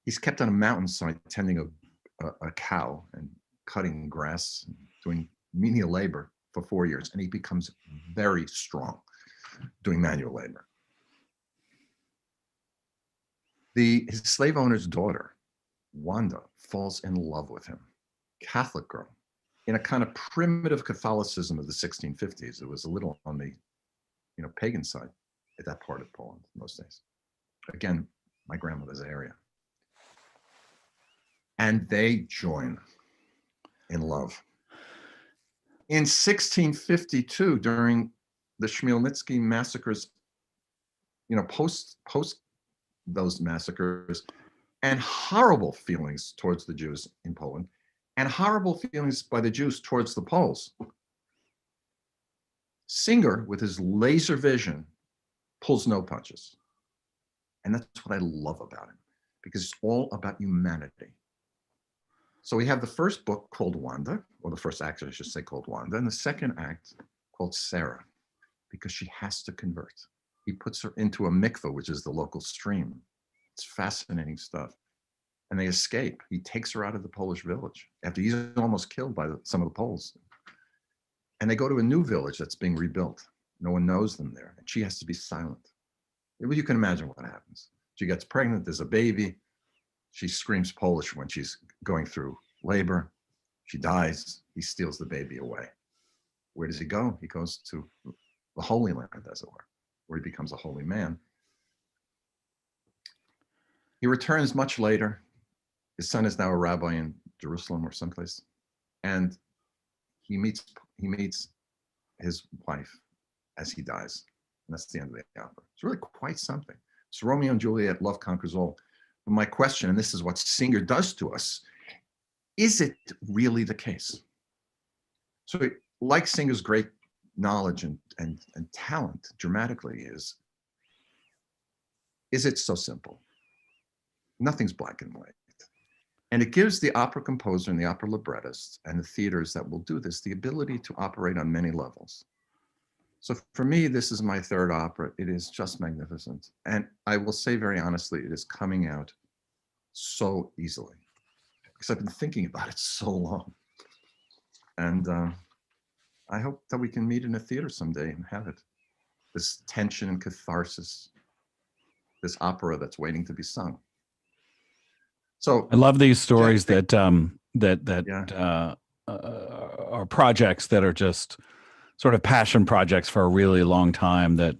He's kept on a mountainside tending a cow and cutting grass, and doing menial labor for 4 years, and he becomes very strong doing manual labor. His slave owner's daughter, Wanda, falls in love with him, Catholic girl, in a kind of primitive Catholicism of the 1650s. It was a little on the, pagan side at that part of Poland in those days. Again, my grandmother's area. And they join in love. In 1652, during the Chmielnitsky massacres, post those massacres, and horrible feelings towards the Jews in Poland, and horrible feelings by the Jews towards the Poles, Singer, with his laser vision, pulls no punches. And that's what I love about him, because it's all about humanity. So we have the first book called Wanda, or the first act, I should say, called Wanda, and the second act called Sarah, because she has to convert. He puts her into a mikveh, which is the local stream. It's fascinating stuff. And they escape. He takes her out of the Polish village after he's almost killed by some of the Poles. And they go to a new village that's being rebuilt. No one knows them there, and she has to be silent. You can imagine what happens. She gets pregnant, there's a baby. She screams Polish when she's going through labor. She dies. He steals the baby away. Where does he go? He goes to the Holy Land, as it were, where he becomes a holy man. He returns much later. His son is now a rabbi in Jerusalem or someplace. And he meets his wife as he dies. And that's the end of the opera. It's really quite something. It's Romeo and Juliet, love conquers all. But my question, and this is what Singer does to us, is it really the case? So like Singer's great knowledge and talent dramatically is it so simple? Nothing's black and white. And it gives the opera composer and the opera librettist and the theaters that will do this the ability to operate on many levels. So for me, this is my third opera. It is just magnificent. And I will say very honestly, it is coming out so easily because I've been thinking about it so long. And I hope that we can meet in a theater someday and have it. This tension and catharsis, this opera that's waiting to be sung. So I love these stories that Yeah. are projects that are just sort of passion projects for a really long time that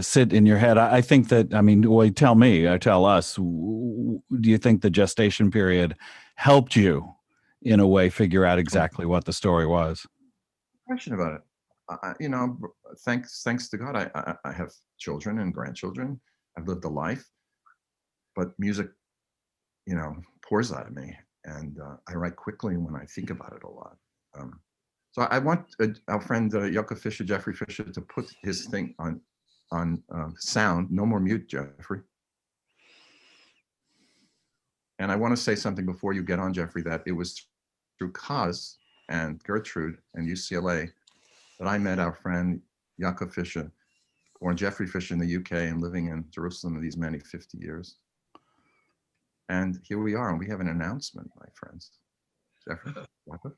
sit in your head. I think that, I mean, well, tell us, do you think the gestation period helped you in a way figure out exactly what the story was? Question about it. Thanks to God, I have children and grandchildren. I've lived a life, but music, pours out of me, and I write quickly when I think about it a lot. So I want our friend Jeffrey Fisher, to put his thing on sound. No more mute, Jeffrey. And I want to say something before you get on, Jeffrey, that it was through COZ and Gertrude and UCLA that I met our friend Yaakov Fisher, born Jeffrey Fisher in the UK and living in Jerusalem these many 50 years. And here we are, and we have an announcement, my friends. Jeffrey, Yaakov?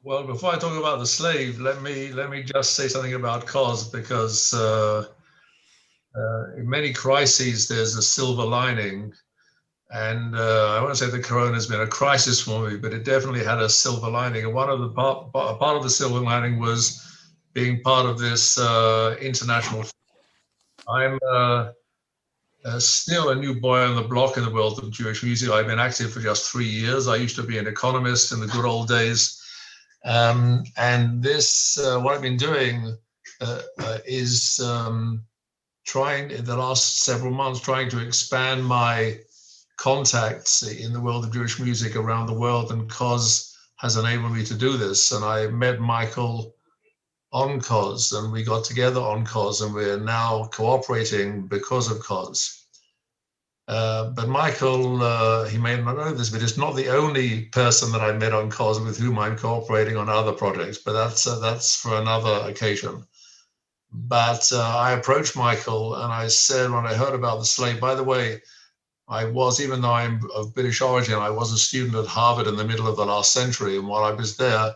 Well, before I talk about the slave, let me just say something about COZ, because in many crises there's a silver lining, and I won't say the corona has been a crisis for me, but it definitely had a silver lining. And one of the part of the silver lining was being part of this international. I'm still a new boy on the block in the world of Jewish music. I've been active for just 3 years. I used to be an economist in the good old days. And this, what I've been doing is trying in the last several months, trying to expand my contacts in the world of Jewish music around the world, and COZ has enabled me to do this. And I met Michael on COZ, and we got together on COZ, and we're now cooperating because of COZ. But Michael, he may not know this, but it's not the only person that I met on COZ with whom I'm cooperating on other projects, but that's for another occasion. But I approached Michael and I said, when I heard about the slave, by the way, I was, even though I'm of British origin, I was a student at Harvard in the middle of the last century. And while I was there,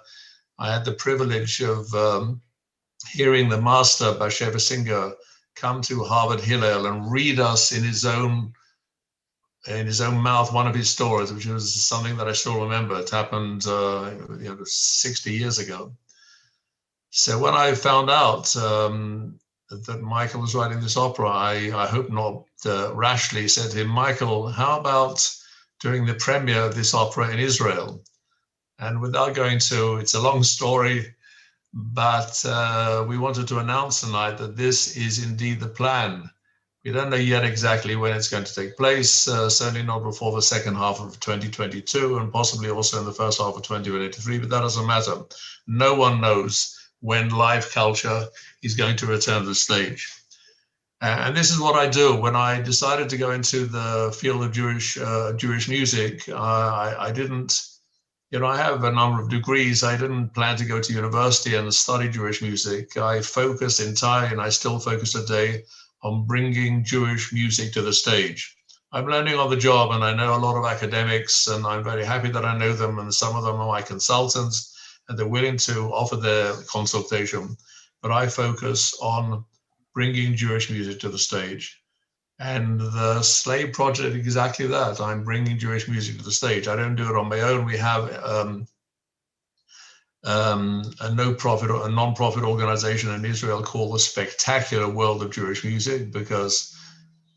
I had the privilege of hearing the master, Basheva Singer, come to Harvard Hillel and read us in his own mouth one of his stories, which was something that I still remember. It happened 60 years ago. So when I found out that Michael was writing this opera, I hope not rashly said to him, Michael, how about doing the premiere of this opera in Israel? And without going to, it's a long story, but we wanted to announce tonight that this is indeed the plan. We don't know yet exactly when it's going to take place, certainly not before the second half of 2022, and possibly also in the first half of 2023, but that doesn't matter. No one knows when live culture is going to return to the stage. And this is what I do. When I decided to go into the field of Jewish music, I didn't, I have a number of degrees. I didn't plan to go to university and study Jewish music. I focused entirely, and I still focus today, on bringing Jewish music to the stage. I'm learning on the job, and I know a lot of academics, and I'm very happy that I know them, and some of them are my consultants, and they're willing to offer their consultation. But I focus on bringing Jewish music to the stage. And the Slave Project, exactly that. I'm bringing Jewish music to the stage. I don't do it on my own. We have a non-profit organization in Israel called the Spectacular World of Jewish Music, because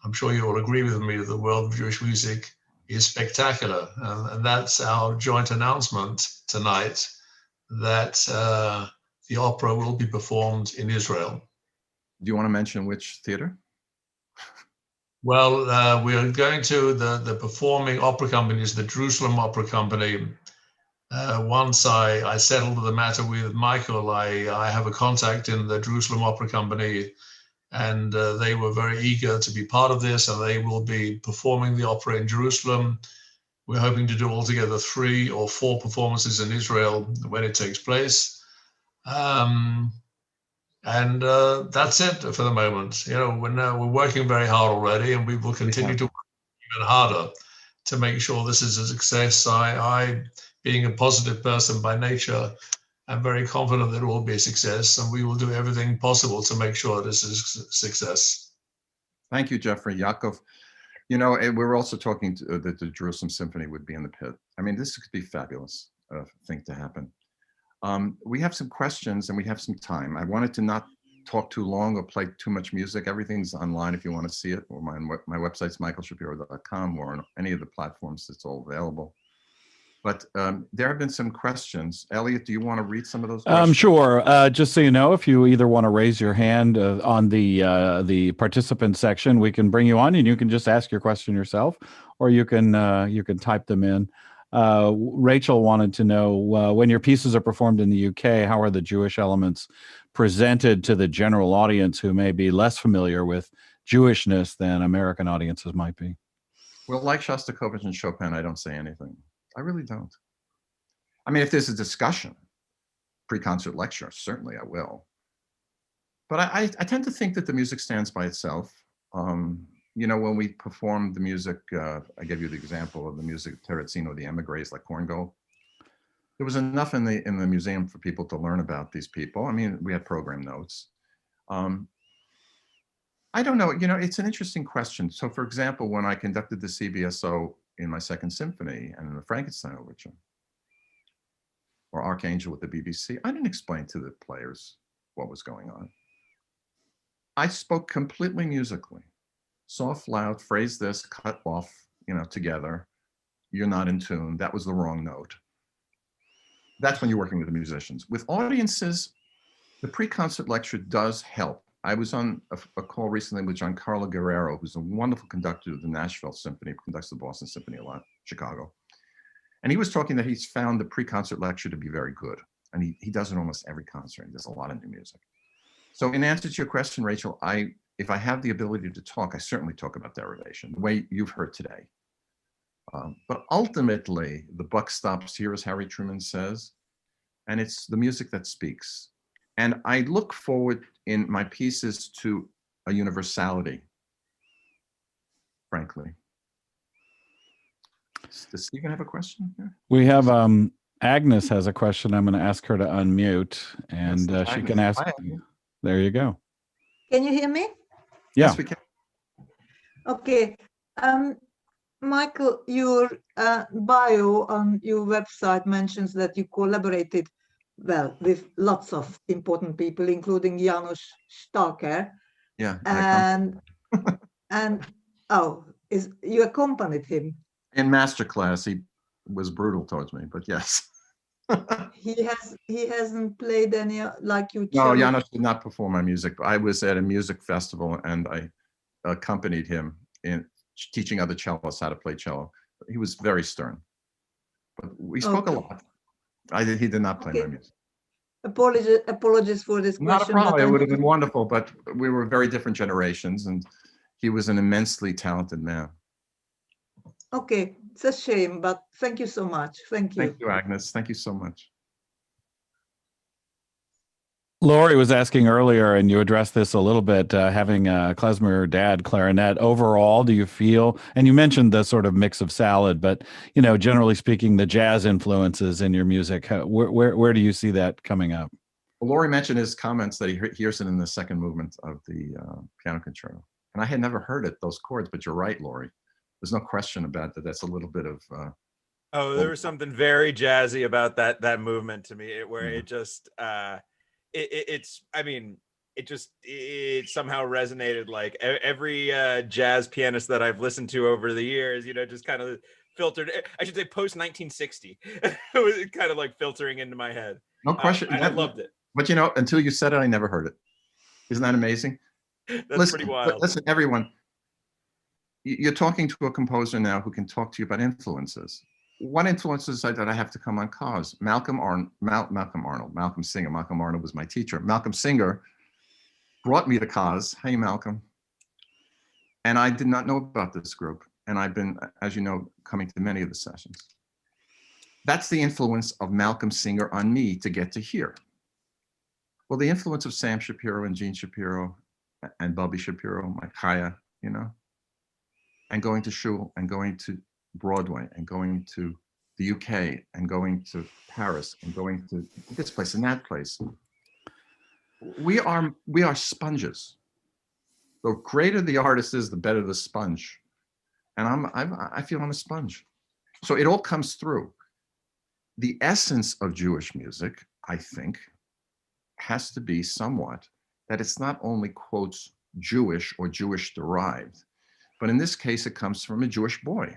I'm sure you all agree with me that the world of Jewish music is spectacular. And that's our joint announcement tonight, that the opera will be performed in Israel. Do you want to mention which theater? Well, we are going to the performing opera company is the Jerusalem Opera Company. Once I settled the matter with Michael, I have a contact in the Jerusalem Opera Company, and they were very eager to be part of this, and they will be performing the opera in Jerusalem. We're hoping to do altogether 3 or 4 performances in Israel when it takes place. And that's it for the moment. We're working very hard already, and we will continue to work even harder to make sure this is a success. I, being a positive person by nature, I'm very confident that it will be a success, and we will do everything possible to make sure this is a success. Thank you, Jeffrey. Yaakov. And we're also talking that the Jerusalem Symphony would be in the pit. I mean, this could be fabulous thing to happen. We have some questions and we have some time. I wanted to not talk too long or play too much music. Everything's online if you want to see it, or my website's michaelshapiro.com, or on any of the platforms it's all available. But there have been some questions. Elliott, do you want to read some of those questions? Sure. Just so you know, if you either want to raise your hand on the participant section, we can bring you on and you can just ask your question yourself, or you can type them in. Rachel wanted to know, when your pieces are performed in the UK, how are the Jewish elements presented to the general audience who may be less familiar with Jewishness than American audiences might be? Well, like Shostakovich and Chopin, I don't say anything. I really don't. I mean, if there's a discussion, pre-concert lecture, certainly I will. But I tend to think that the music stands by itself. When we performed the music, I gave you the example of the music of Terenzino, the emigres, like Korngold. There was enough in the museum for people to learn about these people. I mean, we had program notes. I don't know, it's an interesting question. So for example, when I conducted the CBSO in my second symphony and in the Frankenstein Overture, or Archangel with the BBC, I didn't explain to the players what was going on. I spoke completely musically. Soft, loud, phrase this, cut off, together. You're not in tune. That was the wrong note. that's when you're working with the musicians. With audiences, the pre-concert lecture does help. I was on a call recently with Giancarlo Guerrero, who's a wonderful conductor of the Nashville Symphony, conducts the Boston Symphony a lot, Chicago. And he was talking that he's found the pre-concert lecture to be very good. And he does it almost every concert. He does a lot of new music. So in answer to your question, Rachel, if I have the ability to talk, I certainly talk about derivation, the way you've heard today. But ultimately, the buck stops here, as Harry Truman says, and it's the music that speaks. And I look forward in my pieces to a universality, frankly. Does Stephen have a question here? We have Agnes has a question. I'm going to ask her to unmute, and Yes, she can ask. Hi. There you go. Can you hear me? Yeah. Yes, we can. Okay. Michael, your bio on your website mentions that you collaborated, well, with lots of important people, including Janos Starker. Yeah. And you accompanied him. In masterclass, he was brutal towards me, but yes. He hasn't played any like you. No, Janos did not perform my music. I was at a music festival and I accompanied him in teaching other cellists how to play cello. He was very stern, but we spoke a lot. He did not play my music. Apologies for this Not question. a problem. It would have been wonderful, but we were very different generations, and he was an immensely talented man. Okay, it's a shame, but thank you so much. Thank you. Thank you, Agnes. Thank you so much. Lori was asking earlier, and you addressed this a little bit, having a Klezmer dad clarinet. Overall, do you feel, and you mentioned the sort of mix of salad, but, you know, generally speaking, the jazz influences in your music, where do you see that coming up? Well, Lori mentioned his comments that he hears it in the second movement of the piano concerto. And I had never heard it, those chords, but you're right, Lori. There's no question about that. That's a little bit of... there was something very jazzy about that movement to me, where it just... it somehow resonated. Like every jazz pianist that I've listened to over the years, you know, just kind of filtered, I should say post 1960, it was kind of like filtering into my head. No question. I loved it. But you know, until you said it, I never heard it. Isn't that amazing? That's pretty wild. Listen, everyone, you're talking to a composer now who can talk to you about influences. What influences did I have to come on COZ? Malcolm Singer. Malcolm Arnold was my teacher. Malcolm Singer brought me to COZ. Hey, Malcolm. And I did not know about this group. And I've been, as you know, coming to many of the sessions. That's the influence of Malcolm Singer on me to get to here. Well, the influence of Sam Shapiro and Gene Shapiro and Bubby Shapiro, my Kaya, you know, and going to Shul and going to Broadway and going to the UK and going to Paris and going to this place and that place. We are sponges. The greater the artist is, the better the sponge. And I feel I'm a sponge. So it all comes through. The essence of Jewish music, I think, has to be somewhat that it's not only quotes Jewish or Jewish derived, but in this case, it comes from a Jewish boy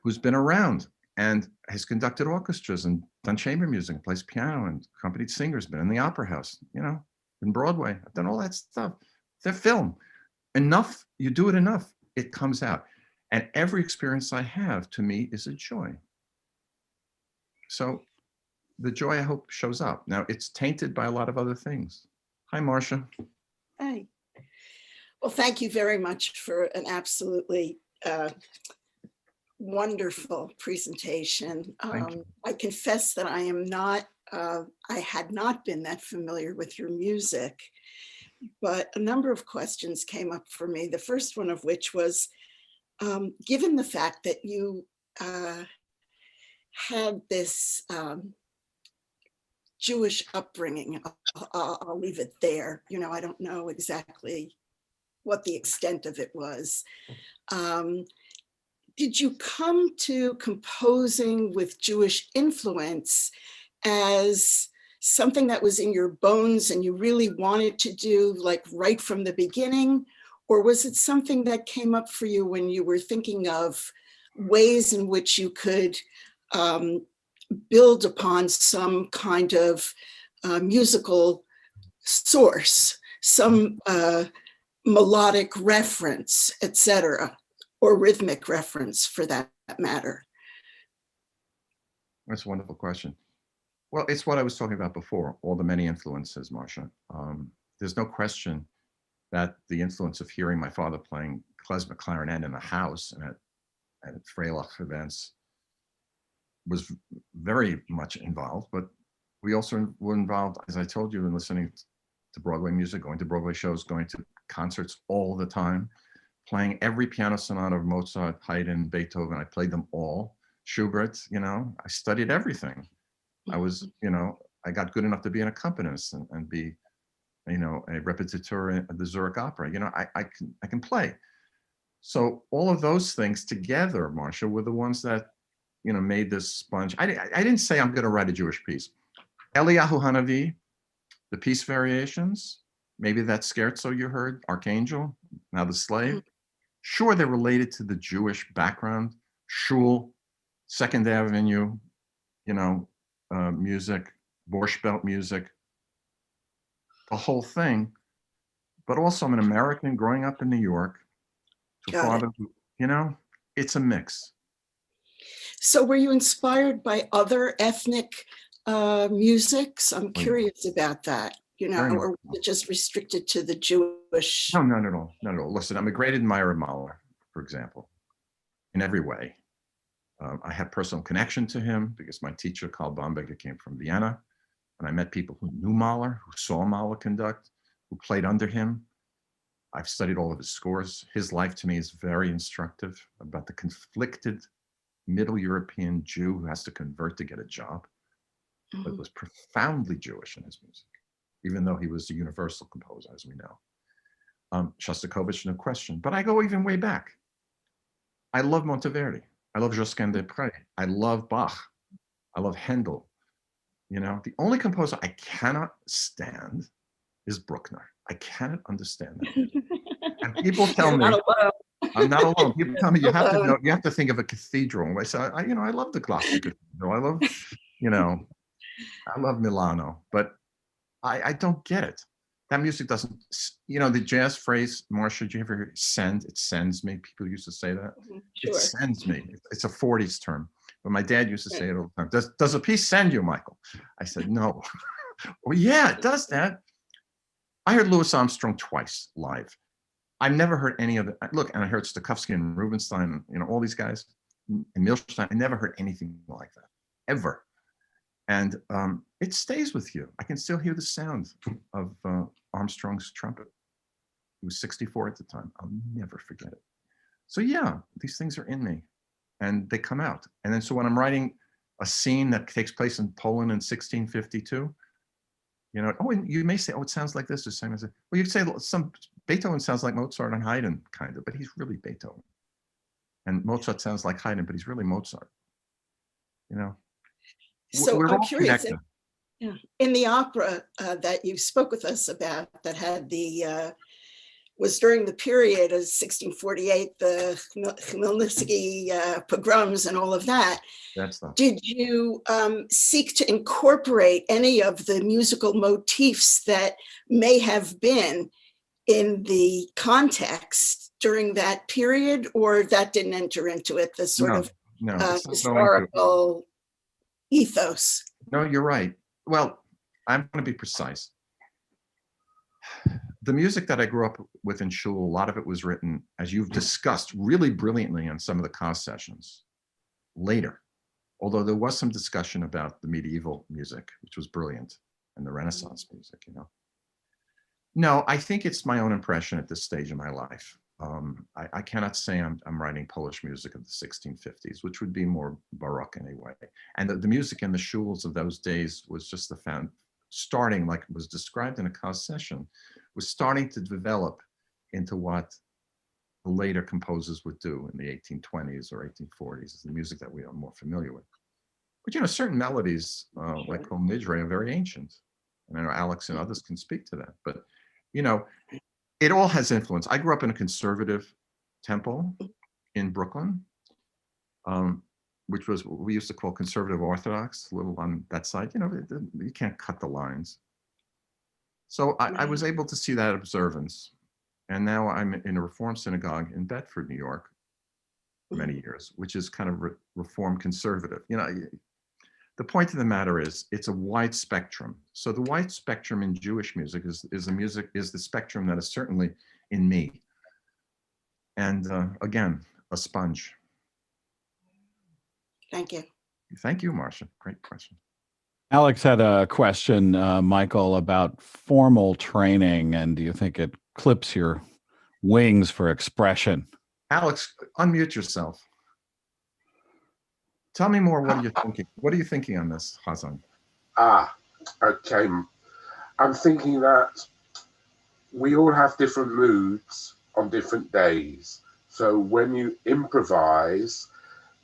who's been around and has conducted orchestras and done chamber music, plays piano and accompanied singers, been in the opera house, you know, in Broadway. I've done all that stuff. The film, enough, you do it enough, it comes out. And every experience I have, to me, is a joy. So the joy, I hope, shows up. Now, it's tainted by a lot of other things. Hi, Marcia. Hi. Well, thank you very much for an absolutely wonderful presentation. I confess that I am not, I had not been that familiar with your music, but a number of questions came up for me. The first one of which was, given the fact that you had this Jewish upbringing, I'll leave it there. You know, I don't know exactly what the extent of it was. Did you come to composing with Jewish influence as something that was in your bones and you really wanted to do, like right from the beginning? Or was it something that came up for you when you were thinking of ways in which you could build upon some kind of musical source, some melodic reference, etc., or rhythmic reference for that matter? That's a wonderful question. Well, it's what I was talking about before, all the many influences, Marcia. There's no question that the influence of hearing my father playing klezmer clarinet in the house and at Freilach events was very much involved, but we also were involved, as I told you, in listening to Broadway music, going to Broadway shows, going to concerts all the time, playing every piano sonata of Mozart, Haydn, Beethoven. I played them all. Schubert, I studied everything. I was, I got good enough to be an accompanist and be, a repetiteur at the Zurich Opera. I can play. So all of those things together, Marcia, were the ones that, made this sponge. I didn't say I'm going to write a Jewish piece. Eliyahu Hanavi, the Peace Variations, maybe that scherzo you heard, Archangel, Now the Slave. Sure, they're related to the Jewish background, shul, Second Avenue, music, Borscht Belt music, the whole thing. But also I'm an American growing up in New York, to a father who, it's a mix. So were you inspired by other ethnic musics? I'm curious about that, or was it just restricted to the Jewish? No, not at all. Not at all. Listen, I'm a great admirer of Mahler, for example, in every way. I have personal connection to him because my teacher, Karl Bombecker, came from Vienna, and I met people who knew Mahler, who saw Mahler conduct, who played under him. I've studied all of his scores. His life to me is very instructive about the conflicted Middle European Jew who has to convert to get a job, but was profoundly Jewish in his music, even though he was a universal composer, as we know. Shostakovich, no question. But I go even way back. I love Monteverdi. I love Josquin des Prez. I love Bach. I love Handel. The only composer I cannot stand is Bruckner. I cannot understand that. And people tell me, I'm not alone. People tell me you have to think of a cathedral. I say, I love the Glasgow Cathedral. I love, I love Milano, but I don't get it. That music doesn't, the jazz phrase, Marcia, did you ever hear send? It sends me. People used to say that. Sure. It sends me. It's a 40s term, but my dad used to say it all the time. Does a piece send you, Michael? I said, no. Well, yeah, it does that. I heard Louis Armstrong twice live. I've never heard any of it. Look, and I heard Stokowski and Rubinstein, all these guys, and Milstein. I never heard anything like that, ever. And it stays with you. I can still hear the sound of Armstrong's trumpet. He was 64 at the time. I'll never forget it. So yeah, these things are in me and they come out. And then so when I'm writing a scene that takes place in Poland in 1652, and you may say, oh, it sounds like this or same as it. Well, you'd say some Beethoven sounds like Mozart and Haydn, kind of, but he's really Beethoven. And Mozart sounds like Haydn, but he's really Mozart. So I'm curious, in the opera that you spoke with us about that had was during the period of 1648, the Khmelnytsky pogroms and all of that. Did you seek to incorporate any of the musical motifs that may have been in the context during that period, or that didn't enter into it, the sort of historical ethos? No, you're right. Well, I'm going to be precise. The music that I grew up with in shul, a lot of it was written, as you've discussed, really brilliantly in some of the COZ sessions later. Although there was some discussion about the medieval music, which was brilliant, and the Renaissance music, No, I think it's my own impression at this stage in my life. I cannot say I'm writing Polish music of the 1650s, which would be more Baroque anyway. And the music in the shuls of those days was just starting, like it was described in a COZ session, was starting to develop into what the later composers would do in the 1820s or 1840s, the music that we are more familiar with. But certain melodies like Kol Nidre are very ancient. And I know Alex and others can speak to that. But it all has influence. I grew up in a conservative temple in Brooklyn. which was what we used to call conservative orthodox, a little on that side. You know, you can't cut the lines. So I was able to see that observance. And now I'm in a Reform synagogue in Bedford, New York, for many years, which is kind of Reform conservative. You know, the point of the matter is it's a wide spectrum. So the wide spectrum in Jewish music is the spectrum that is certainly in me. And again, a sponge. Thank you. Thank you, Marcia. Great question. Alex had a question, Michael, about formal training, and do you think it clips your wings for expression? Alex, unmute yourself. Tell me more. What are you thinking? What are you thinking on this, Hazan? Okay. I'm thinking that we all have different moods on different days. So when you improvise,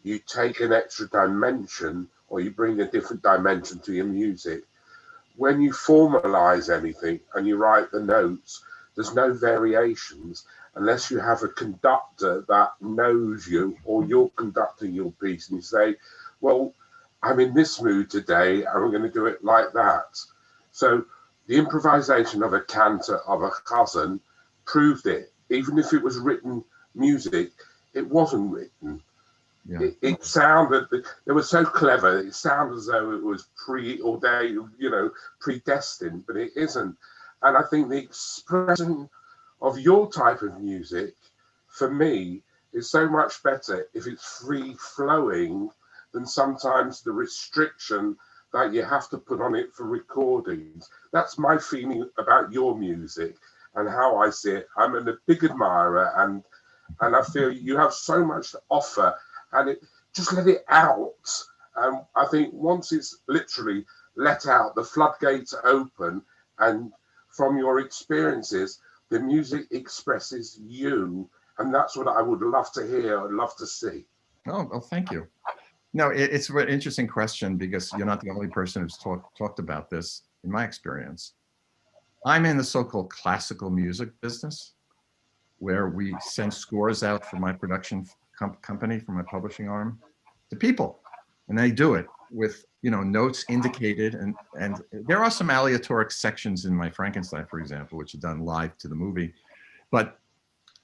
you take an extra dimension, or you bring a different dimension to your music. When you formalize anything and you write the notes, there's no variations unless you have a conductor that knows you, or you're conducting your piece and you say, well, I'm in this mood today and we're going to do it like that. So the improvisation of a cantor, of a cousin, proved it. Even if it was written music, it wasn't written. Yeah. It sounded, they were so clever, it sounded as though it was preordained, you know, predestined, but it isn't. And I think the expression of your type of music, for me, is so much better if it's free flowing than sometimes the restriction that you have to put on it for recordings. That's my feeling about your music and how I see it. I'm a big admirer, and I feel you have so much to offer, and just let it out. I think once it's literally let out, the floodgates open, and from your experiences, the music expresses you. And that's what I would love to hear, I'd love to see. Oh, well, thank you. No, it's an interesting question, because you're not the only person who's talked about this in my experience. I'm in the so-called classical music business, where we send scores out for my production company, for my publishing arm, to people, and they do it with, you know, notes indicated, and there are some aleatoric sections in my Frankenstein, for example, which are done live to the movie, but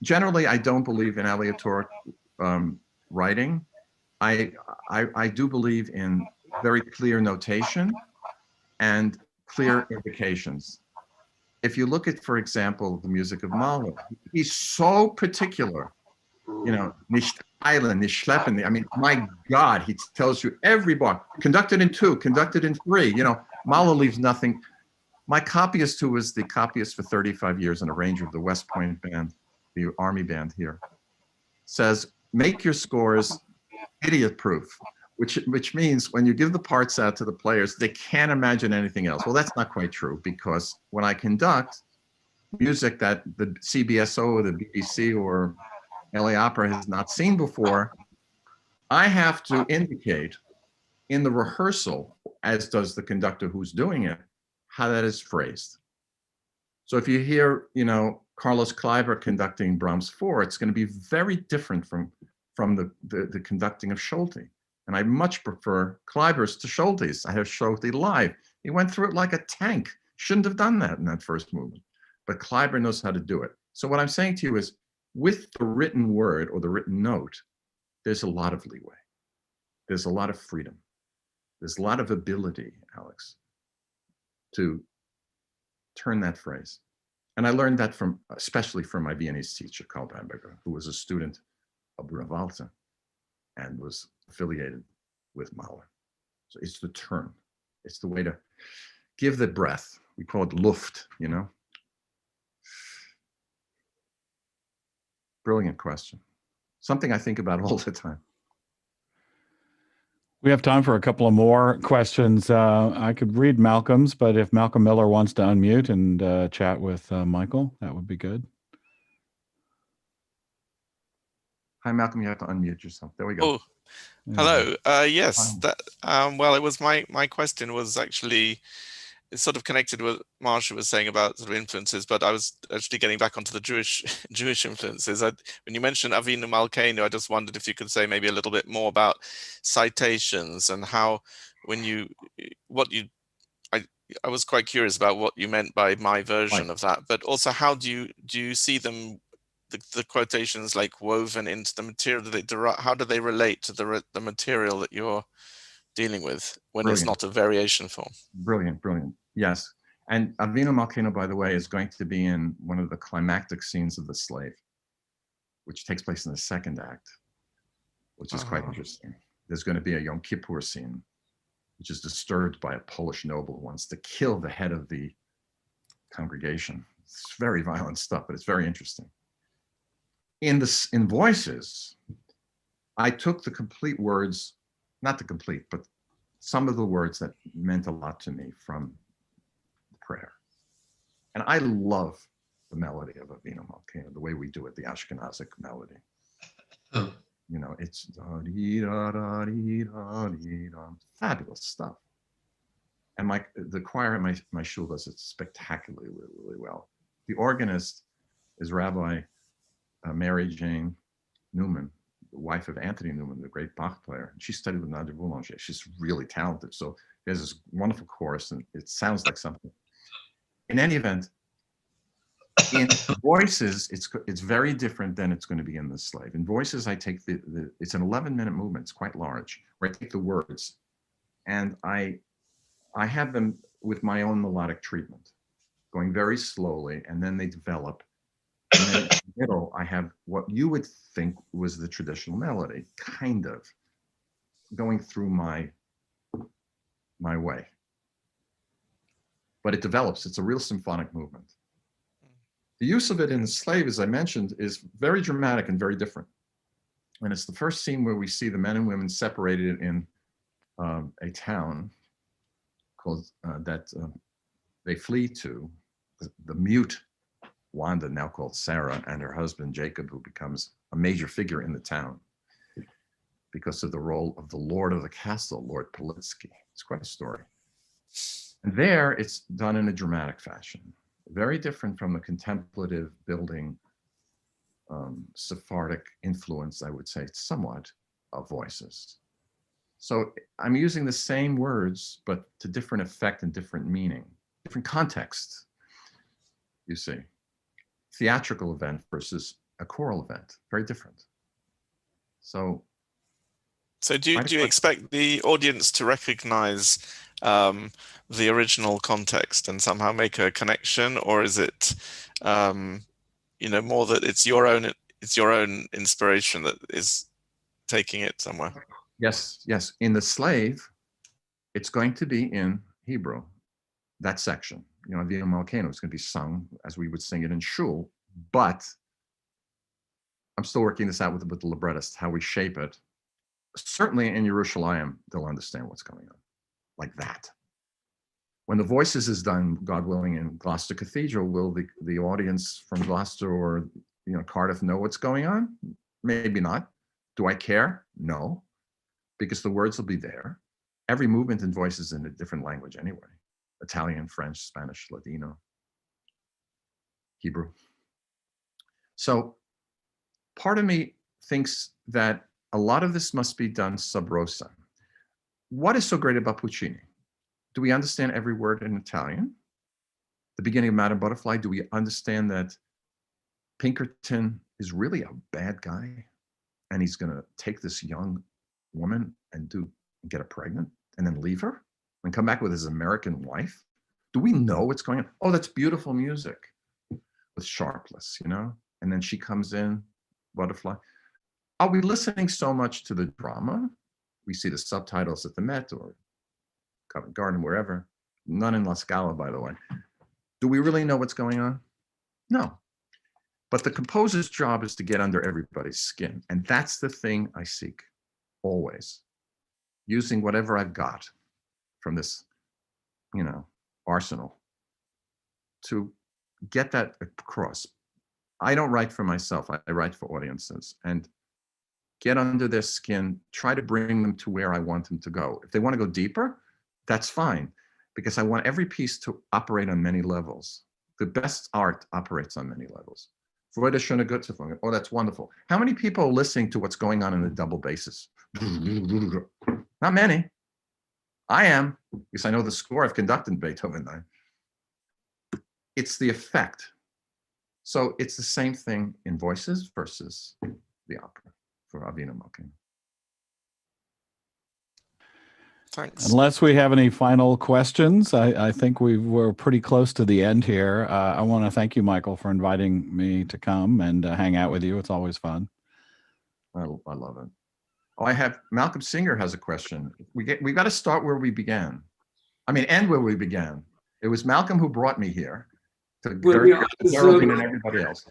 generally I don't believe in aleatoric writing. I do believe in very clear notation and clear indications. If you look at, for example, the music of Mahler, he's so particular, you know, nicht eilen, nicht schleppen. I mean, my God, he tells you every bar, conducted in 2, conducted in 3, you know, Mahler leaves nothing. My copyist, who was the copyist for 35 years and arranger of the West Point band, the Army band here, says, make your scores idiot proof, which means when you give the parts out to the players, they can't imagine anything else. Well, that's not quite true, because when I conduct music that the CBSO or the BBC or LA Opera has not seen before, I have to indicate in the rehearsal, as does the conductor who's doing it, how that is phrased. So if you hear, you know, Carlos Klezmer conducting Brahms 4, it's going to be very different from the conducting of Schulte. And I much prefer Klezmer's to Schulte's. I have Schulte live. He went through it like a tank. Shouldn't have done that in that first movement. But Klezmer knows how to do it. So what I'm saying to you is, with the written word or the written note, there's a lot of leeway. There's a lot of freedom. There's a lot of ability, Alex, to turn that phrase. And I learned that especially from my Viennese teacher, Karl Bamberger, who was a student of Walter and was affiliated with Mahler. So it's the turn. It's the way to give the breath. We call it Luft, you know? Brilliant question. Something I think about all the time. We have time for a couple of more questions. I could read Malcolm's, but if Malcolm Miller wants to unmute and chat with Michael, that would be good. Hi, Malcolm. You have to unmute yourself. There we go. Oh, hello. Yes. That. Well, it was my question was actually it's sort of connected with what Marsha was saying about sort of influences, but I was actually getting back onto the Jewish influences. When you mentioned Avinu Malkeinu, I just wondered if you could say maybe a little bit more about citations and how, I was quite curious about what you meant by my version of that, but also how do you see them, the quotations like woven into the material? How do they relate to the material that you're dealing with when it's not a variation form? Brilliant. Yes. And Avinu Malkeinu, by the way, is going to be in one of the climactic scenes of The Slave, which takes place in the second act, which is quite interesting. There's going to be a Yom Kippur scene, which is disturbed by a Polish noble who wants to kill the head of the congregation. It's very violent stuff, but it's very interesting. In Voices, I took the complete words, not the complete, but some of the words that meant a lot to me from the prayer. And I love the melody of Avinu Malkeinu, the way we do it, the Ashkenazic melody. You know, it's fabulous stuff. And the choir at my shul does it spectacularly, really well. The organist is Rabbi Mary Jane Newman, the wife of Anthony Newman, the great Bach player. She studied with Nadia Boulanger. She's really talented. So there's this wonderful chorus, and it sounds like something. In any event, in Voices, it's very different than it's going to be in The Slave. In Voices, I take it's an 11-minute movement. It's quite large, where I take the words and I have them with my own melodic treatment, going very slowly, and then they develop. And then in the middle, I have what you would think was the traditional melody, kind of going through my way. But it develops. It's a real symphonic movement. The use of it in The Slave, as I mentioned, is very dramatic and very different. And it's the first scene where we see the men and women separated in a town called that they flee to, the mute Wanda, now called Sarah, and her husband Jacob, who becomes a major figure in the town because of the role of the Lord of the Castle, Lord Politsky. It's quite a story. And there it's done in a dramatic fashion, very different from the contemplative building Sephardic influence, I would say, somewhat, of Voices. So I'm using the same words, but to different effect and different meaning, different context, you see. Theatrical event versus a choral event, very different. So do you expect the audience to recognize the original context and somehow make a connection, or is it more that it's your own inspiration that is taking it somewhere? Yes. In The Slave, it's going to be in Hebrew, that section. Avinu Malkeinu is going to be sung as we would sing it in shul, but I'm still working this out with the librettist, how we shape it. Certainly in Yerushalayim, they'll understand what's going on, like that. When the Voices is done, God willing, in Gloucester Cathedral, will the audience from Gloucester or Cardiff know what's going on? Maybe not. Do I care? No, because the words will be there. Every movement in Voices in a different language anyway. Italian, French, Spanish, Ladino, Hebrew. So part of me thinks that a lot of this must be done sub rosa. What is so great about Puccini? Do we understand every word in Italian? The beginning of Madame Butterfly, do we understand that Pinkerton is really a bad guy and he's going to take this young woman and get her pregnant and then leave her and come back with his American wife? Do we know what's going on? Oh, that's beautiful music with sharpness, and then she comes in, Butterfly. Are we listening so much to the drama? We see the subtitles at the Met or Covent Garden, wherever. None in La Scala, by the way. Do we really know what's going on? No. But the composer's job is to get under everybody's skin. And that's the thing I seek, always. Using whatever I've got from this, arsenal to get that across. I don't write for myself. I write for audiences. And get under their skin, try to bring them to where I want them to go. If they want to go deeper, that's fine, because I want every piece to operate on many levels. The best art operates on many levels. Freude schöne Götze. Oh, that's wonderful. How many people are listening to what's going on in the double basses? Not many. I am, because I know the score. I've conducted Beethoven. It's the effect. So it's the same thing in voices versus the opera for Avinu Malkeinu. Thanks. Unless we have any final questions, I think we're pretty close to the end here. I want to thank you, Michael, for inviting me to come and hang out with you. It's always fun. I love it. Oh, I have Malcolm Singer has a question. We got to start where we began. I mean, end where we began. It was Malcolm who brought me here to Geraldine and everybody else.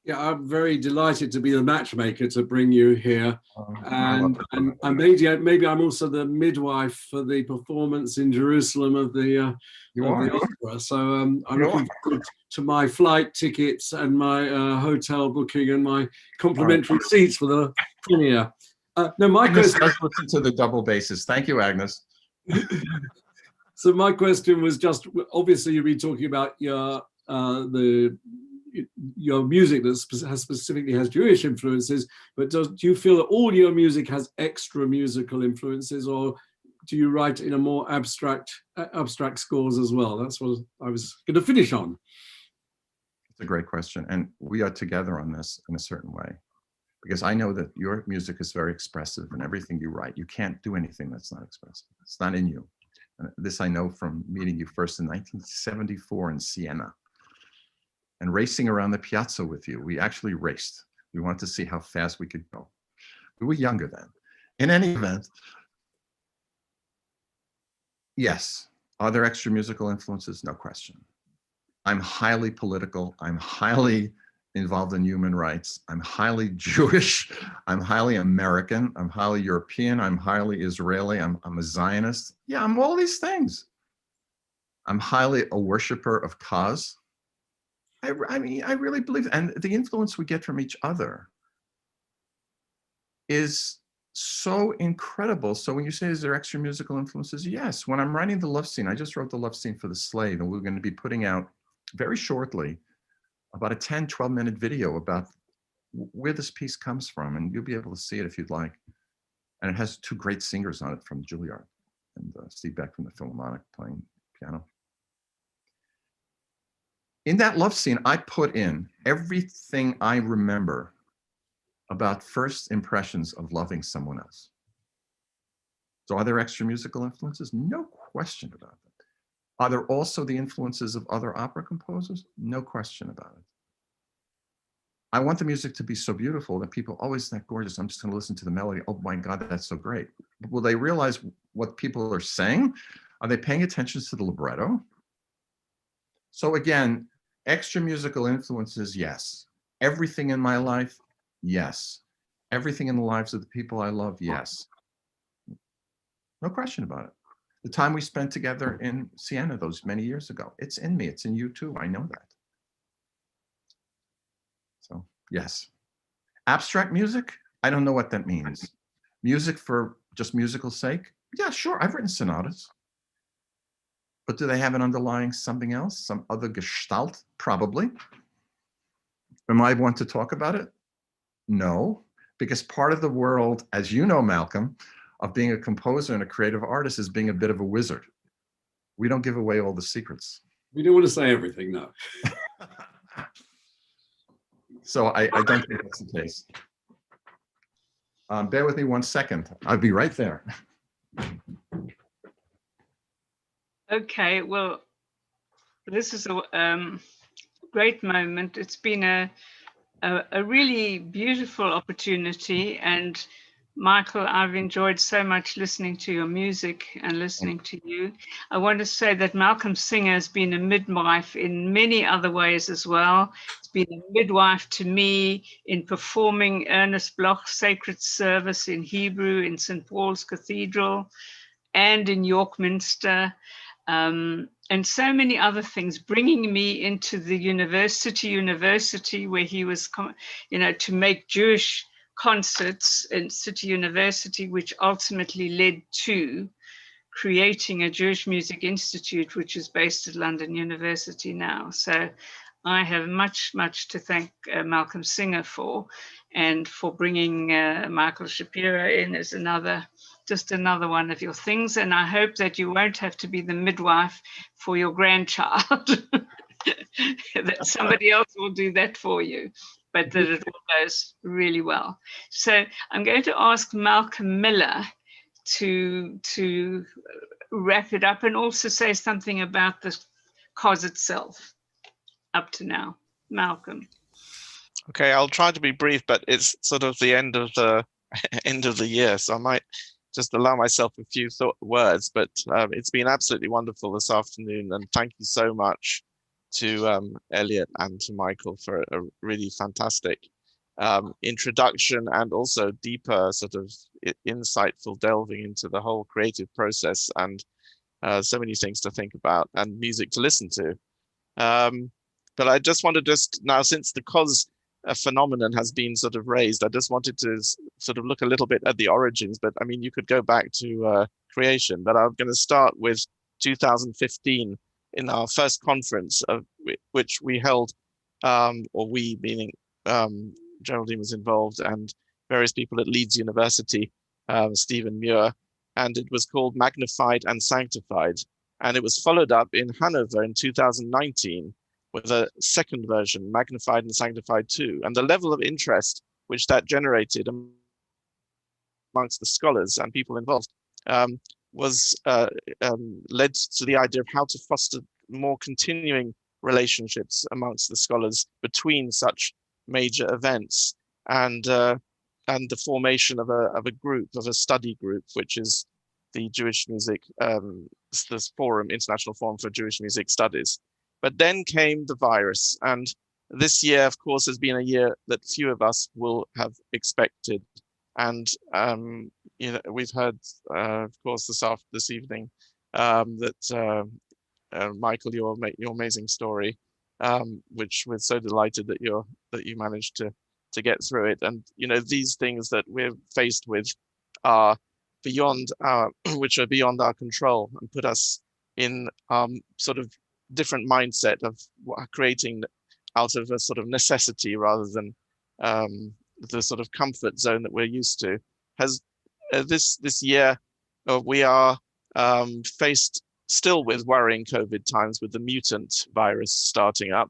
Yeah, I'm very delighted to be the matchmaker to bring you here, and maybe I'm also the midwife for the performance in Jerusalem of the opera. So I'm looking forward to my flight tickets and my hotel booking and my complimentary seats for the premiere. No, my question. Let's listen to the double basses. Thank you, Agnes. So my question was just, obviously you'll be talking about your music that specifically has Jewish influences, but do you feel that all your music has extra musical influences, or do you write in a more abstract scores as well? That's what I was going to finish on. It's a great question, and we are together on this in a certain way, because I know that your music is very expressive, and everything you write, you can't do anything that's not expressive. It's not in you. And this I know from meeting you first in 1974 in Siena. And racing around the piazza with you. We actually raced. We wanted to see how fast we could go. We were younger then. In any event, yes, are there extra musical influences? No question. I'm highly political. I'm highly involved in human rights. I'm highly Jewish. I'm highly American. I'm highly European. I'm highly Israeli. I'm a Zionist. Yeah, I'm all these things. I'm highly a worshiper of COZ. I mean, I really believe, and the influence we get from each other is so incredible. So when you say, is there extra musical influences? Yes. When I'm writing the love scene, I just wrote the love scene for The Slave, and we're going to be putting out very shortly about a 10, 12-minute video about where this piece comes from, and you'll be able to see it if you'd like. And it has two great singers on it from Juilliard, and Steve Beck from the Philharmonic playing piano. In that love scene, I put in everything I remember about first impressions of loving someone else. So are there extra musical influences? No question about it. Are there also the influences of other opera composers? No question about it. I want the music to be so beautiful that people always think, gorgeous, I'm just going to listen to the melody. Oh my God, that's so great. But will they realize what people are saying? Are they paying attention to the libretto? So again, extra musical influences, yes. Everything in my life, yes. Everything in the lives of the people I love, yes. No question about it. The time we spent together in Siena those many years ago, it's in me, it's in you too, I know that. So, yes. Abstract music, I don't know what that means. Music for just musical sake? Yeah, sure, I've written sonatas. But do they have an underlying something else, some other gestalt? Probably. Am I one to talk about it? No, because part of the world, as you know, Malcolm, of being a composer and a creative artist is being a bit of a wizard. We don't give away all the secrets. We don't want to say everything, no. So I don't think that's the case. Bear with me 1 second. I'll be right there. Okay, well, this is a great moment. It's been a really beautiful opportunity, and Michael, I've enjoyed so much listening to your music and listening to you. I want to say that Malcolm Singer has been a midwife in many other ways as well. It's been a midwife to me in performing Ernest Bloch's Sacred Service in Hebrew in St. Paul's Cathedral and in York Minster. And so many other things, bringing me into the university where he was, to make Jewish concerts in City University, which ultimately led to creating a Jewish Music Institute, which is based at London University now. So I have much, much to thank Malcolm Singer for, and for bringing Michael Shapiro in as just another one of your things. And I hope that you won't have to be the midwife for your grandchild, that somebody else will do that for you, but that it all goes really well. So I'm going to ask Malcolm Miller to wrap it up and also say something about the COZ itself up to now. Malcolm. Okay, I'll try to be brief, but it's sort of the end of the end of the year, so I might just allow myself a few words. But it's been absolutely wonderful this afternoon, and thank you so much to Elliott and to Michael for a really fantastic introduction, and also deeper sort of insightful delving into the whole creative process, and so many things to think about and music to listen to. But I just wanted now, since the COZ phenomenon has been sort of raised, I just wanted to sort of look a little bit at the origins. But I mean, you could go back to creation, but I'm going to start with 2015 in our first conference, which we held, or we meaning Geraldine was involved, and various people at Leeds University, Stephen Muir, and it was called Magnified and Sanctified. And it was followed up in Hanover in 2019 with a second version, Magnified and Sanctified 2. And the level of interest which that generated amongst the scholars and people involved was led to the idea of how to foster more continuing relationships amongst the scholars between such major events, and the formation of a group, of a study group, which is the Jewish Music, this forum, International Forum for Jewish Music Studies. But then came the virus, and this year, of course, has been a year that few of us will have expected. And you know, we've heard, of course, this evening that Michael, your amazing story, which we're so delighted that you managed to get through it. And you know, these things that we're faced with are beyond which are beyond our control, and put us in sort of different mindset of creating out of a sort of necessity rather than the sort of comfort zone that we're used to. Has this year we are faced still with worrying COVID times, with the mutant virus starting up,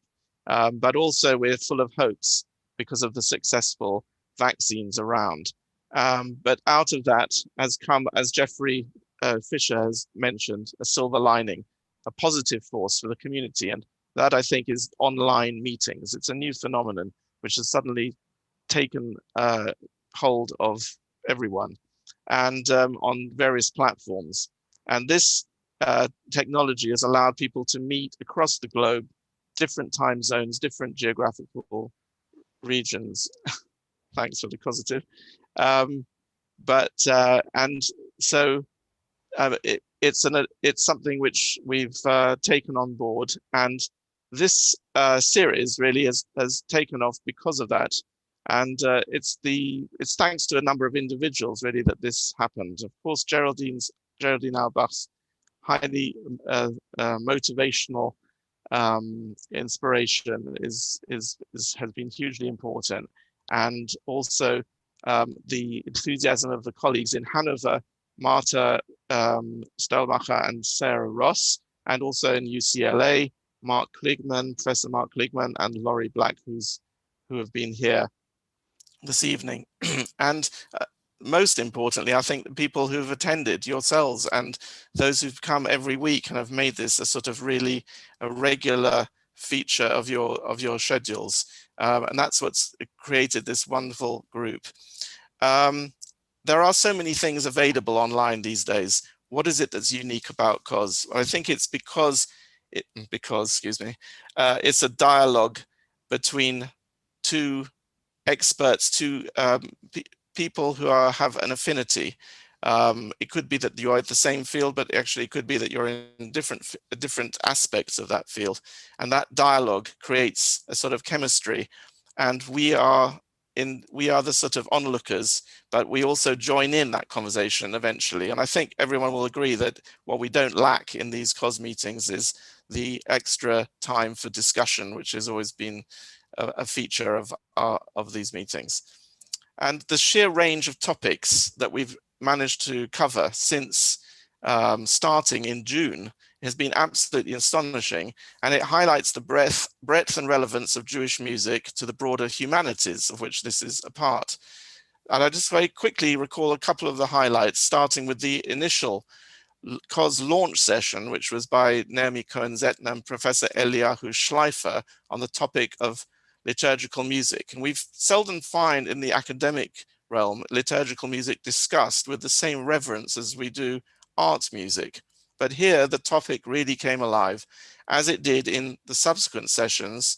but also we're full of hopes because of the successful vaccines around. But out of that has come, as Jeffrey Fisher has mentioned, a silver lining, a positive force for the community. And that, I think, is online meetings. It's a new phenomenon which has suddenly taken hold of everyone, and on various platforms. And this technology has allowed people to meet across the globe, different time zones, different geographical regions. Thanks for the causative. And so it's something which we've taken on board, and this series really has taken off because of that. And it's thanks to a number of individuals really that this happened. Of course, Geraldine Albach's highly motivational inspiration has been hugely important, and also the enthusiasm of the colleagues in Hanover, Marta Stellmacher and Sarah Ross, and also in UCLA, Professor Mark Kligman and Laurie Black, who have been here this evening. And most importantly, I think the people who've attended, yourselves, and those who've come every week and have made this a sort of really a regular feature of your schedules. And that's what's created this wonderful group. There are so many things available online these days. What is it that's unique about COZ? I think it's because it's a dialogue between two experts, two people who have an affinity. It could be that you're at the same field, but actually it could be that you're in different aspects of that field. And that dialogue creates a sort of chemistry. And we are we are the sort of onlookers, but we also join in that conversation eventually. And I think everyone will agree that what we don't lack in these COZ meetings is the extra time for discussion, which has always been a feature of these meetings. And the sheer range of topics that we've managed to cover since starting in June has been absolutely astonishing, and it highlights the breadth and relevance of Jewish music to the broader humanities, of which this is a part. And I just very quickly recall a couple of the highlights, starting with the initial COZ launch session, which was by Naomi Cohen-Zettner and Professor Eliyahu Schleifer on the topic of liturgical music. And we've seldom find in the academic realm liturgical music discussed with the same reverence as we do art music. But here the topic really came alive, as it did in the subsequent sessions,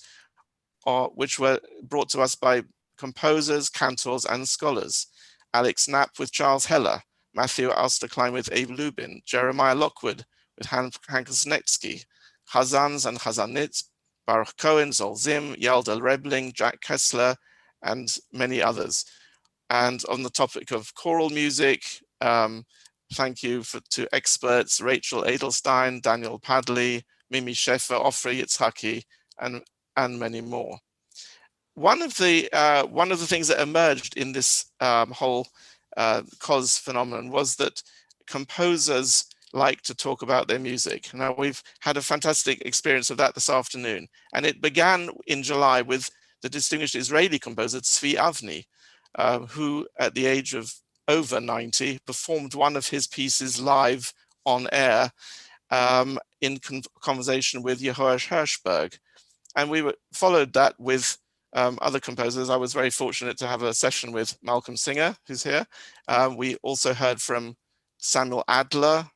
which were brought to us by composers, cantors, and scholars. Alex Knapp with Charles Heller, Matthew Austerklein with Abe Lubin, Jeremiah Lockwood with Hank Snetsky, Chazans and Chazanits, Baruch Cohen, Zol Zim, Yalda Rebling, Jack Kessler, and many others. And on the topic of choral music, thank you to experts, Rachel Edelstein, Daniel Padley, Mimi Sheffer, Ofri Yitzhaki, and many more. One of the things that emerged in this whole COZ phenomenon was that composers like to talk about their music. Now, we've had a fantastic experience of that this afternoon, and it began in July with the distinguished Israeli composer Tzvi Avni, who at the age of over 90 performed one of his pieces live on air in conversation with Yehoash Hirschberg. And we followed that with other composers. I was very fortunate to have a session with Malcolm Singer, who's here. We also heard from Samuel Adler,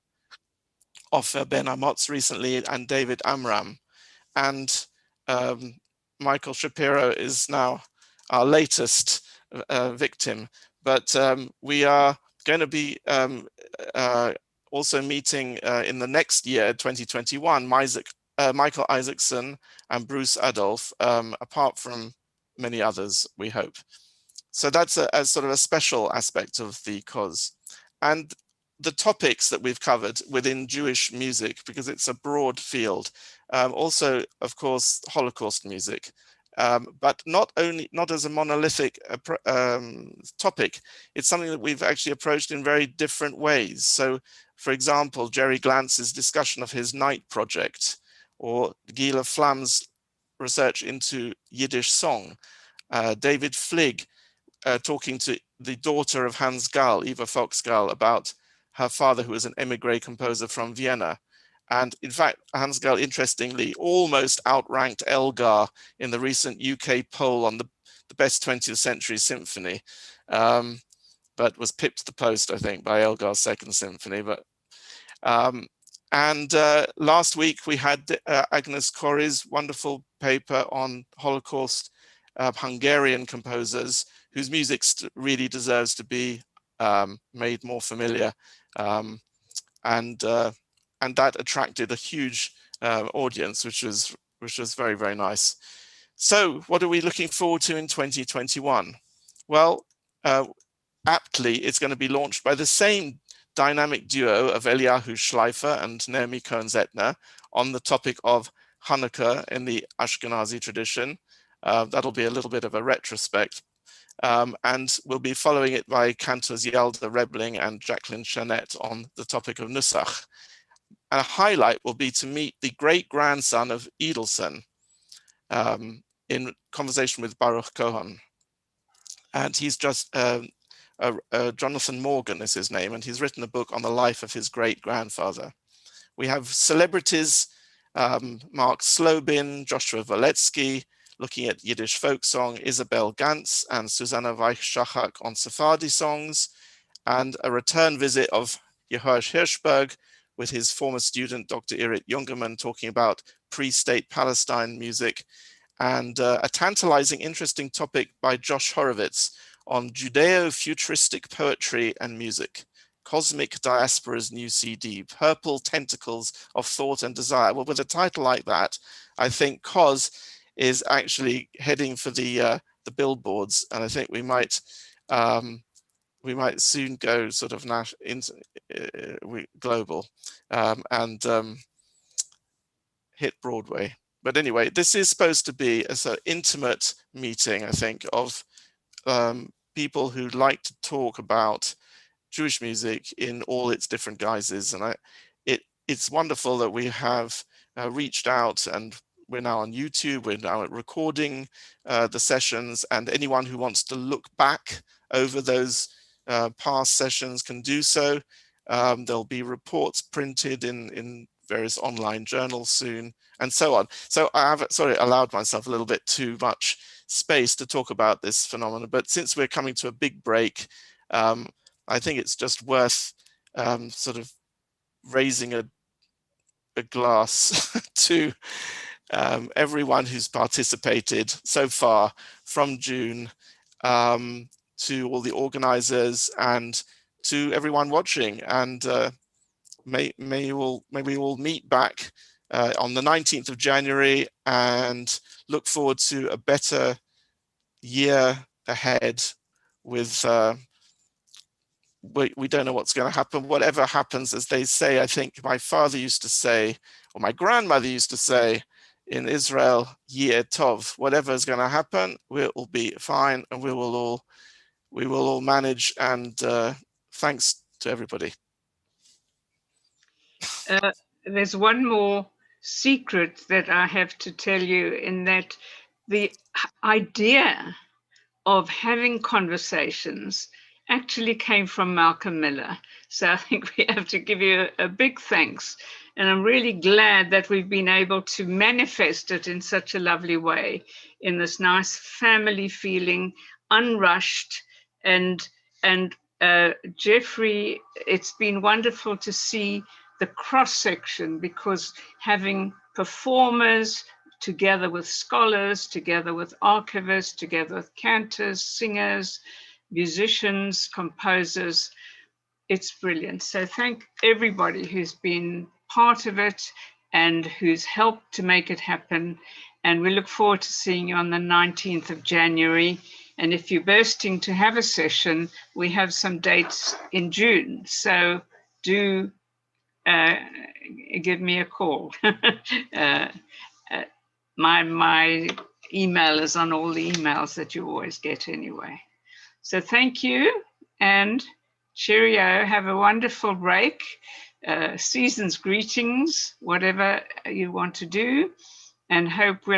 Ofer Ben Amotz recently, and David Amram. And Michael Shapiro is now our latest victim. But we are going to be also meeting in the next year, 2021, Michael Isaacson and Bruce Adolph, apart from many others, we hope. So that's a sort of a special aspect of the COZ. And the topics that we've covered within Jewish music, because it's a broad field, also, of course, Holocaust music, but not as a monolithic topic. It's something that we've actually approached in very different ways. So, for example, Jerry Glantz's discussion of his Night project, or Gila Flam's research into Yiddish song, David Fligg talking to the daughter of Hans Gall, Eva Fox-Gall, about her father, who was an emigre composer from Vienna. And in fact, Hans Gall, interestingly, almost outranked Elgar in the recent UK poll on the best 20th century symphony, but was pipped to the post, I think, by Elgar's Second Symphony. But last week we had Agnes Corey's wonderful paper on Holocaust Hungarian composers, whose music really deserves to be made more familiar, and that attracted a huge audience, which was very, very nice. So, what are we looking forward to in 2021? Well, aptly, it's going to be launched by the same dynamic duo of Eliyahu Schleifer and Naomi Cohen-Zettner on the topic of Hanukkah in the Ashkenazi tradition. That'll be a little bit of a retrospect. And we'll be following it by cantors Yalda Rebling and Jacqueline Chanette on the topic of Nusach. And a highlight will be to meet the great-grandson of Edelson in conversation with Baruch Cohen. And he's just, Jonathan Morgan is his name, and he's written a book on the life of his great-grandfather. We have celebrities, Mark Slobin, Joshua Valetsky, looking at Yiddish folk song, Isabel Gantz and Susanna Weich-Schachak on Sephardi songs, and a return visit of Yehoash Hirschberg with his former student, Dr. Irit Jungerman, talking about pre-state Palestine music, and a tantalizing, interesting topic by Josh Horowitz on Judeo-futuristic poetry and music, Cosmic Diaspora's New CD, Purple Tentacles of Thought and Desire. Well, with a title like that, I think COZ is actually heading for the the billboards, and I think we might soon go sort of global and hit Broadway. But anyway, this is supposed to be a sort of intimate meeting, I think, of people who like to talk about Jewish music in all its different guises. And it's wonderful that we have reached out, and we're now on YouTube, we're now recording the sessions, and anyone who wants to look back over those past sessions can do so. There'll be reports printed in various online journals soon, and so on. So I have allowed myself a little bit too much space to talk about this phenomenon, but since we're coming to a big break, I think it's just worth sort of raising a glass to everyone who's participated so far from June, to all the organizers and to everyone watching. And may we all meet back on the 19th of January and look forward to a better year ahead with we don't know what's going to happen. Whatever happens, as they say, I think my father used to say, or my grandmother used to say in Israel, Yeh Tov, whatever is going to happen, we'll be fine, and we will all manage. And thanks to everybody. There's one more secret that I have to tell you, in that the idea of having conversations actually came from Malcolm Miller. So I think we have to give you a big thanks. And I'm really glad that we've been able to manifest it in such a lovely way, in this nice family feeling, unrushed. And Jeffrey, it's been wonderful to see the cross-section, because having performers together with scholars, together with archivists, together with cantors, singers, musicians, composers, it's brilliant. So thank everybody who's been part of it and who's helped to make it happen. And we look forward to seeing you on the 19th of January. And if you're bursting to have a session, we have some dates in June. So do give me a call. My email is on all the emails that you always get anyway. So thank you, and cheerio. Have a wonderful break. Season's greetings, whatever you want to do, and hope we'll